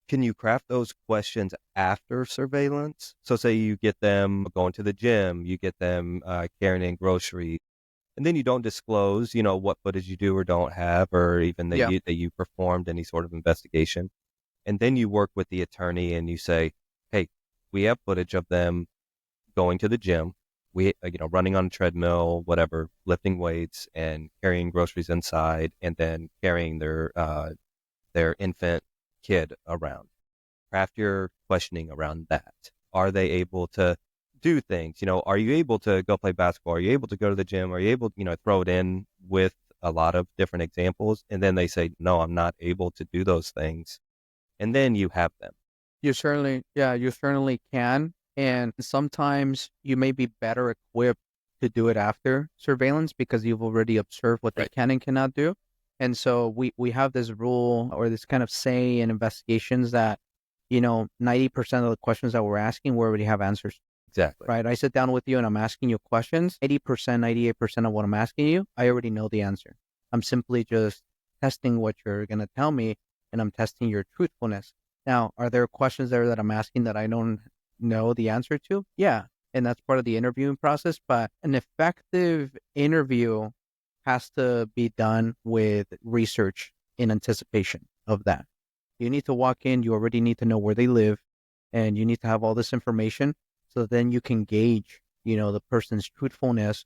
can you craft those questions after surveillance? So say you get them going to the gym, you get them carrying in groceries, and then you don't disclose, what footage you do or don't have, or even Yeah. that you performed any sort of investigation. And then you work with the attorney and you say, hey, we have footage of them going to the gym, running on a treadmill, whatever, lifting weights and carrying groceries inside, and then carrying their infant kid around. Craft your questioning around that. Are they able to do things? Are you able to go play basketball? Are you able to go to the gym? Are you able, throw it in with a lot of different examples? And then they say, no, I'm not able to do those things. And then you have them. You certainly can. And sometimes you may be better equipped to do it after surveillance because you've already observed what they can and cannot do. And so we have this rule or this kind of say in investigations that, 90% of the questions that we're asking, we already have answers. Exactly. Right? I sit down with you and I'm asking you questions. 80%, 98% of what I'm asking you, I already know the answer. I'm simply just testing what you're going to tell me and I'm testing your truthfulness. Now, are there questions there that I'm asking that I don't know the answer to? Yeah. And that's part of the interviewing process. But an effective interview has to be done with research in anticipation of that. You need to walk in, you already need to know where they live, and you need to have all this information so then you can gauge, the person's truthfulness.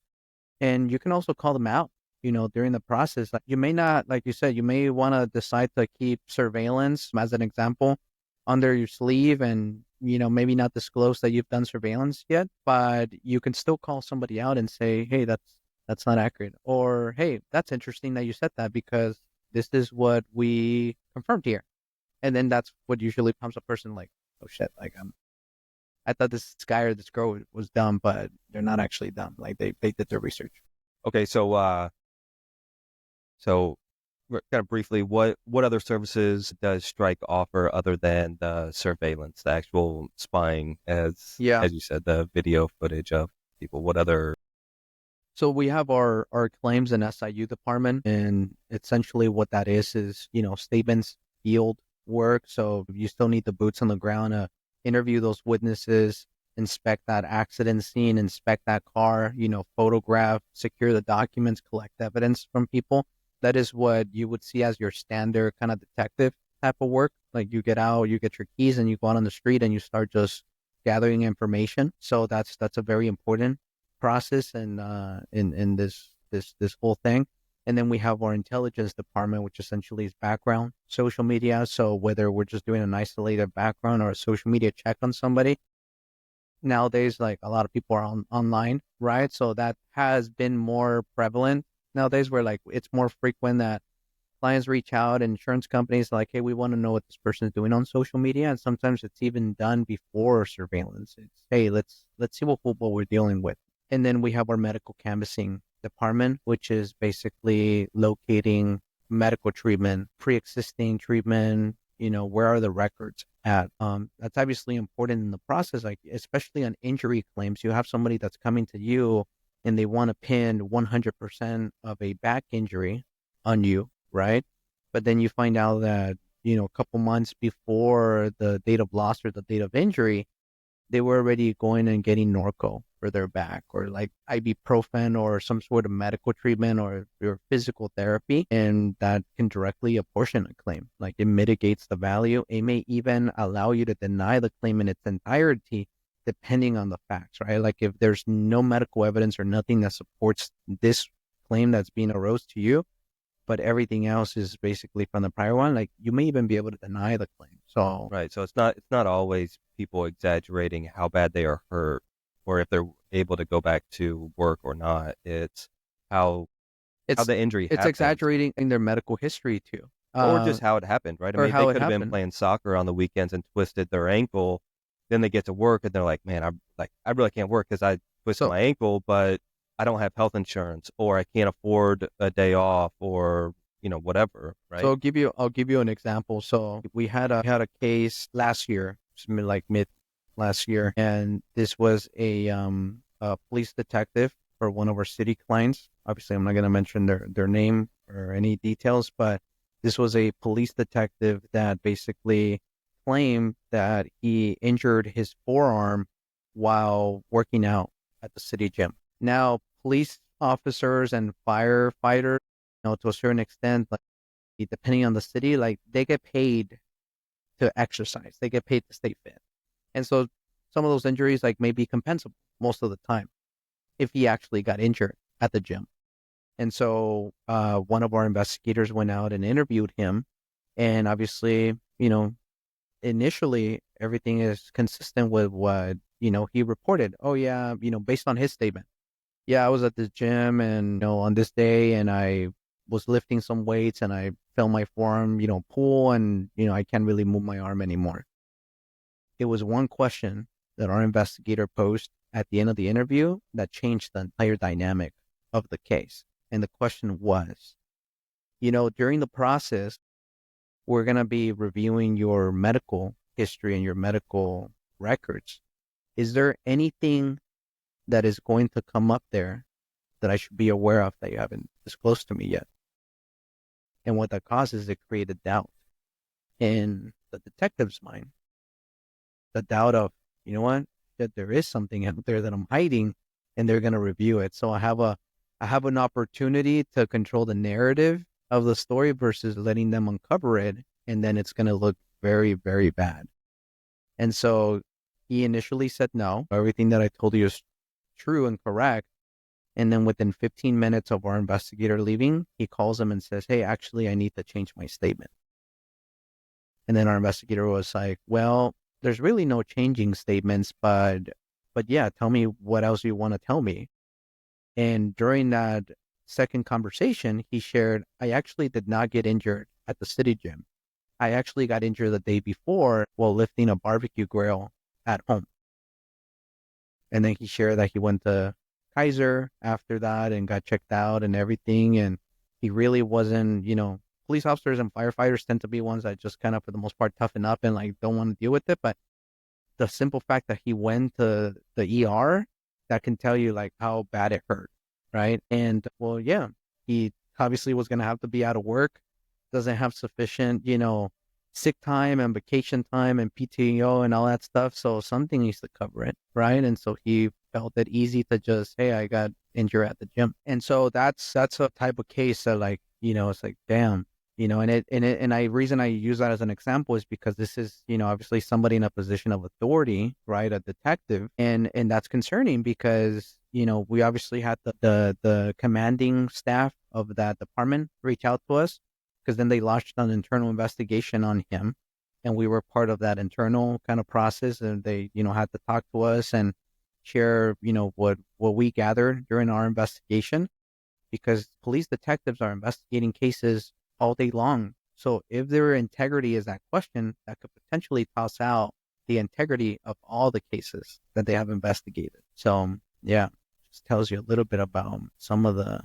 And you can also call them out, during the process. Like you may not, like you said, you may want to decide to keep surveillance as an example under your sleeve and, maybe not disclose that you've done surveillance yet, but you can still call somebody out and say, hey, that's not accurate. Or, hey, that's interesting that you said that because this is what we confirmed here. And then that's what usually prompts a person like, oh shit, like I thought this guy or this girl was dumb, but they're not actually dumb. Like they did their research. Okay, so kind of briefly, what other services does Strike offer other than the surveillance, the actual spying, as you said, the video footage of people? What other? So we have our claims and SIU department, and essentially what that is, statements, field work. So you still need the boots on the ground to interview those witnesses, inspect that accident scene, inspect that car, photograph, secure the documents, collect evidence from people. That is what you would see as your standard kind of detective type of work. Like you get out, you get your keys and you go out on the street and you start just gathering information. So that's a very important process and in this whole thing. And then we have our intelligence department, which essentially is background, social media. So whether we're just doing an isolated background or a social media check on somebody, nowadays, like a lot of people are online, right? So that has been more prevalent nowadays where like it's more frequent that clients reach out, and insurance companies like, hey, we want to know what this person is doing on social media, and sometimes it's even done before surveillance. It's, hey, let's see what we're dealing with. And then we have our medical canvassing department, which is basically locating medical treatment, pre-existing treatment, where are the records at? That's obviously important in the process, like especially on injury claims. You have somebody that's coming to you and they want to pin 100% of a back injury on you, right? But then you find out that, a couple months before the date of loss or the date of injury, they were already going and getting Norco for their back, or like ibuprofen or some sort of medical treatment or physical therapy. And that can directly apportion a claim. Like, it mitigates the value. It may even allow you to deny the claim in its entirety, depending on the facts, right? Like, if there's no medical evidence or nothing that supports this claim that's being arose to you, but everything else is basically from the prior one, like, you may even be able to deny the claim. So Right. So it's not always people exaggerating how bad they are hurt or if they're able to go back to work or not. It's how it's the injury it's happened exaggerating in their medical history too, or just how it happened, right? I or mean, they how it could have been happened. playing soccer on the weekends and twisted their ankle. Then they get to work and they're like, "Man, I really can't work because I twisted So my ankle, but I don't have health insurance or I can't afford a day off or, whatever," so right? I'll give you an example. So we had a case last year, like mid last year, and this was a police detective for one of our city clients. Obviously, I'm not going to mention their name or any details, but this was a police detective that basically claimed that he injured his forearm while working out at the city gym. Now, police officers and firefighters, to a certain extent, like, depending on the city, like, they get paid to exercise. They get paid to stay fit. And so some of those injuries, like, may be compensable most of the time if he actually got injured at the gym. And so one of our investigators went out and interviewed him. And obviously, initially everything is consistent with what, he reported. Oh, yeah, based on his statement. Yeah, I was at the gym and, on this day, and I was lifting some weights and I felt my forearm, pull, and, I can't really move my arm anymore. It was one question that our investigator posed at the end of the interview that changed the entire dynamic of the case. And the question was, during the process, we're going to be reviewing your medical history and your medical records. Is there anything that is going to come up there that I should be aware of that you haven't disclosed to me yet? And what that causes, it created doubt in the detective's mind. The doubt of, you know what, that there is something out there that I'm hiding, and they're going to review it. So I have an opportunity to control the narrative of the story versus letting them uncover it, and then it's going to look very, very bad. And so he initially said no. Everything that I told you is true and correct. And then within 15 minutes of our investigator leaving, he calls him and says, hey, actually, I need to change my statement. And then our investigator was like, well, there's really no changing statements, but yeah, tell me what else you want to tell me. And during that second conversation, he shared, I actually did not get injured at the city gym. I actually got injured the day before while lifting a barbecue grill at home. And then he shared that he went to Kaiser after that and got checked out and everything. And he really wasn't, police officers and firefighters tend to be ones that just kind of, for the most part, toughen up and like don't want to deal with it. But the simple fact that he went to the ER, that can tell you like how bad it hurt, right? And well, yeah, he obviously was going to have to be out of work, doesn't have sufficient, sick time and vacation time and PTO and all that stuff. So something needs to cover it, right? And so he felt it easy to just, hey, I got injured at the gym. And so that's a type of case that, like, it's like, damn, reason I use that as an example is because this is, obviously somebody in a position of authority, right? A detective. And that's concerning because, we obviously had the commanding staff of that department reach out to us, because then they launched an internal investigation on him, and we were part of that internal kind of process. And they, had to talk to us and share, what we gathered during our investigation, because police detectives are investigating cases all day long. So if their integrity is at question, that could potentially toss out the integrity of all the cases that they have investigated. So yeah, just tells you a little bit about some of the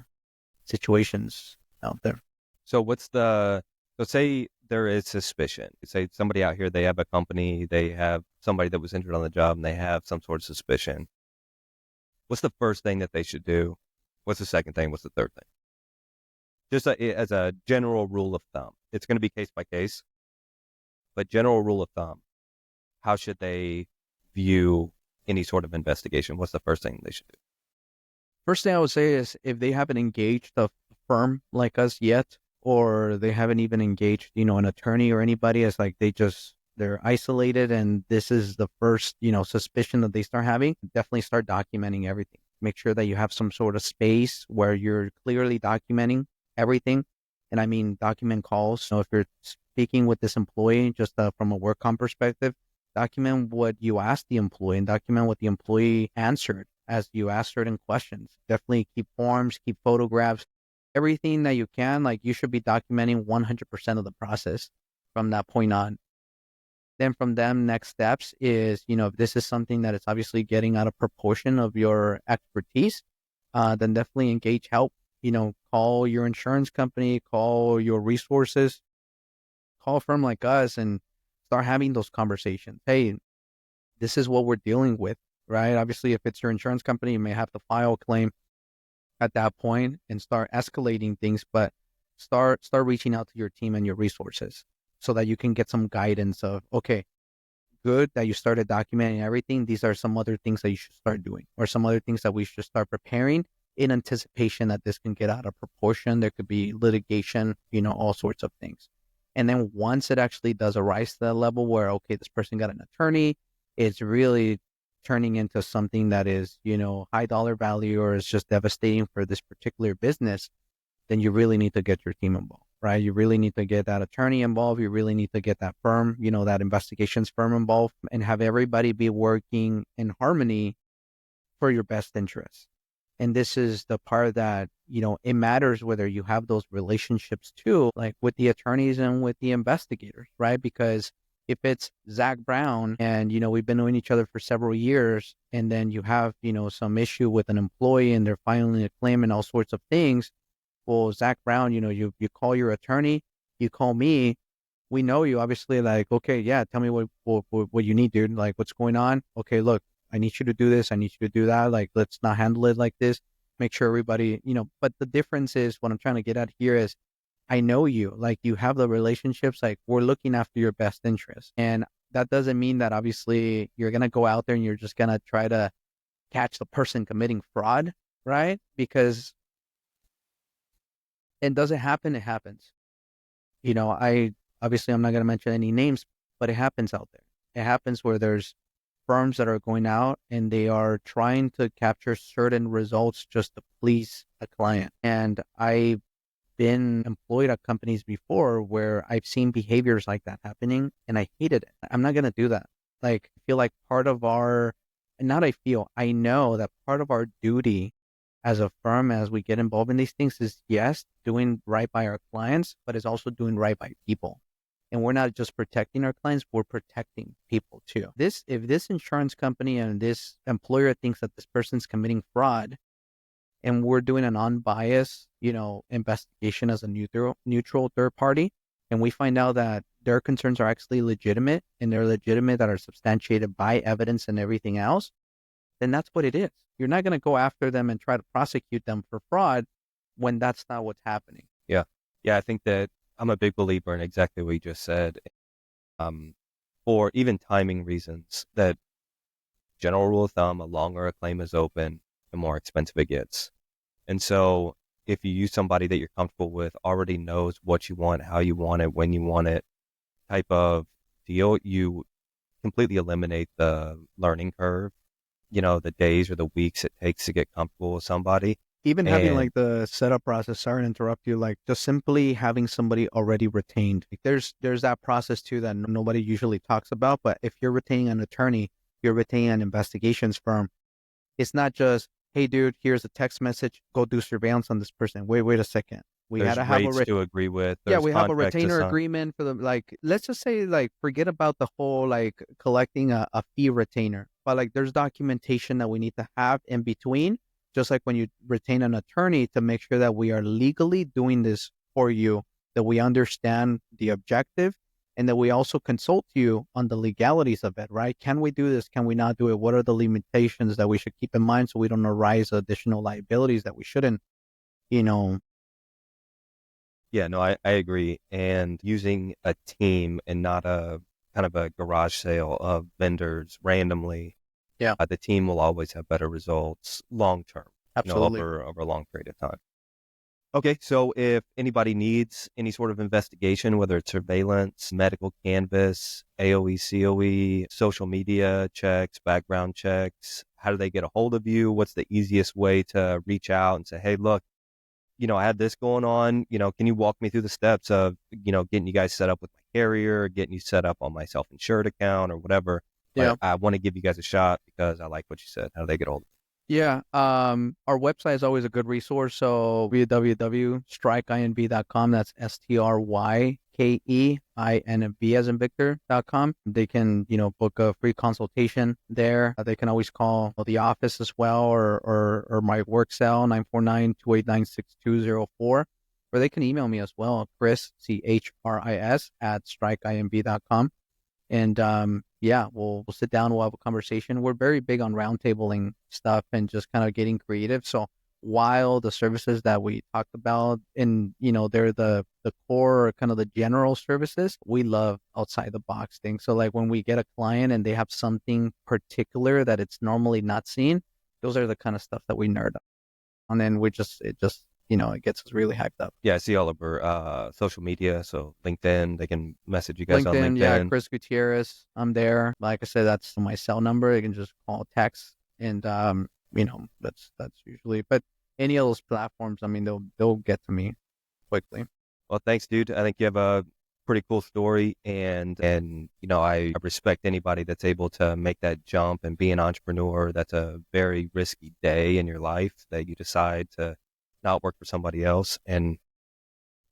situations out there. So so say there is suspicion. Say somebody out here, they have a company, they have somebody that was injured on the job, and they have some sort of suspicion. What's the first thing that they should do? What's the second thing? What's the third thing? Just as a general rule of thumb. It's going to be case by case, but general rule of thumb. How should they view any sort of investigation? What's the first thing they should do? First thing I would say is if they haven't engaged a firm like us yet, or they haven't even engaged, an attorney or anybody, it's like they're isolated and this is the first, suspicion that they start having, definitely start documenting everything. Make sure that you have some sort of space where you're clearly documenting everything. And I mean, document calls. So if you're speaking with this employee, just from a work comp perspective, document what you asked the employee and document what the employee answered as you ask certain questions. Definitely keep forms, keep photographs, everything that you can. Like you should be documenting 100% of the process from that point on. Then from them, next steps is, if this is something that is obviously getting out of proportion of your expertise, then definitely engage help. Call your insurance company, call your resources, call a firm like us and start having those conversations. Hey, this is what we're dealing with, right? Obviously, if it's your insurance company, you may have to file a claim at that point and start escalating things, but start reaching out to your team and your resources so that you can get some guidance of, okay, good that you started documenting everything. These are some other things that you should start doing, or some other things that we should start preparing in anticipation that this can get out of proportion. There could be litigation, all sorts of things. And then once it actually does arise to that level where, okay, this person got an attorney, it's really turning into something that is, high dollar value or is just devastating for this particular business, then you really need to get your team involved, right? You really need to get that attorney involved. You really need to get that firm, that investigations firm involved and have everybody be working in harmony for your best interests. And this is the part that, it matters whether you have those relationships too, like with the attorneys and with the investigators, right? Because if it's Zach Brown and, we've been knowing each other for several years, and then you have, some issue with an employee and they're filing a claim and all sorts of things. Well, Zach Brown, you call your attorney, you call me, we know you obviously, like, okay, yeah, tell me what you need, dude. Like, what's going on? Okay, look, I need you to do this. I need you to do that. Like, let's not handle it like this. Make sure everybody, but the difference is what I'm trying to get at here is I know you, like you have the relationships, like we're looking after your best interests. And that doesn't mean that obviously you're going to go out there and you're just going to try to catch the person committing fraud, right? Because it doesn't happen. It happens. I'm not going to mention any names, but it happens out there. It happens where there's firms that are going out and they are trying to capture certain results just to please a client. And I've been employed at companies before where I've seen behaviors like that happening and I hated it. I'm not going to do that. Like, I feel like I know that part of our duty as a firm, as we get involved in these things is, yes, doing right by our clients, but it's also doing right by people. And we're not just protecting our clients, we're protecting people too. If this insurance company and this employer thinks that this person's committing fraud and we're doing an unbiased, investigation as a neutral third party, and we find out that their concerns are actually legitimate and they're legitimate that are substantiated by evidence and everything else, then that's what it is. You're not going to go after them and try to prosecute them for fraud when that's not what's happening. Yeah. Yeah, I think that I'm a big believer in exactly what you just said. For even timing reasons, that general rule of thumb, the longer a claim is open, the more expensive it gets. And so if you use somebody that you're comfortable with, already knows what you want, how you want it, when you want it, type of deal, you completely eliminate the learning curve, the days or the weeks it takes to get comfortable with somebody. Even having like the setup process, sorry to interrupt you, like just simply having somebody already retained. Like there's that process too that nobody usually talks about. But if you're retaining an attorney, you're retaining an investigations firm. It's not just, hey dude, here's a text message, go do surveillance on this person. Wait a second. We had There's to have rates to agree with. yeah, There's we have a contracts to retainer sign. agreement for the like. Let's just say like forget about the whole like collecting a fee retainer, but like there's documentation that we need to have in between, just like when you retain an attorney to make sure that we are legally doing this for you, that we understand the objective, and that we also consult you on the legalities of it. Right? Can we do this? Can we not do it? What are the limitations that we should keep in mind so we don't arise additional liabilities that we shouldn't? You know, Yeah, no, I agree. And using a team and not a kind of a garage sale of vendors randomly, yeah, the team will always have better results long term, absolutely. over a long period of time. Okay, so if anybody needs any sort of investigation, whether it's surveillance, medical canvas, AOE, COE, social media checks, background checks, how do they get a hold of you? What's the easiest way to reach out and say, hey, look, I had this going on, can you walk me through the steps of, getting you guys set up with my carrier, getting you set up on my self-insured account or whatever. Yeah. But I want to give you guys a shot because I like what you said. How do they get a hold of Yeah, our website is always a good resource. So www.strikeinv.com. That's STRYKEINV as in Victor.com. They can, book a free consultation there. They can always call the office as well or my work cell 949-289-6204. Or they can email me as well, Chris, CHRIS at strikeinv.com. And yeah, we'll sit down, we'll have a conversation. We're very big on roundtabling stuff and just kind of getting creative. So while the services that we talked about and they're the core or kind of the general services, we love outside the box things. So like when we get a client and they have something particular that it's normally not seen, those are the kind of stuff that we nerd on, and it just it gets us really hyped up. Yeah, I see all over social media. So LinkedIn, they can message you guys on LinkedIn, yeah, LinkedIn. Chris Gutierrez. I'm there. Like I said, that's my cell number. You can just call, text, and that's usually. But any of those platforms, I mean, they'll get to me quickly. Well, thanks, dude. I think you have a pretty cool story, and I respect anybody that's able to make that jump and be an entrepreneur. That's a very risky day in your life that you decide to not work for somebody else and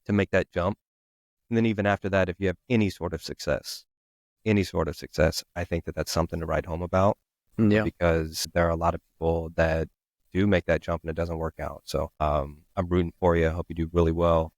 to make that jump. And then even after that, if you have any sort of success, I think that that's something to write home about Yeah. because there are a lot of people that do make that jump and it doesn't work out. So I'm rooting for you. I hope you do really well.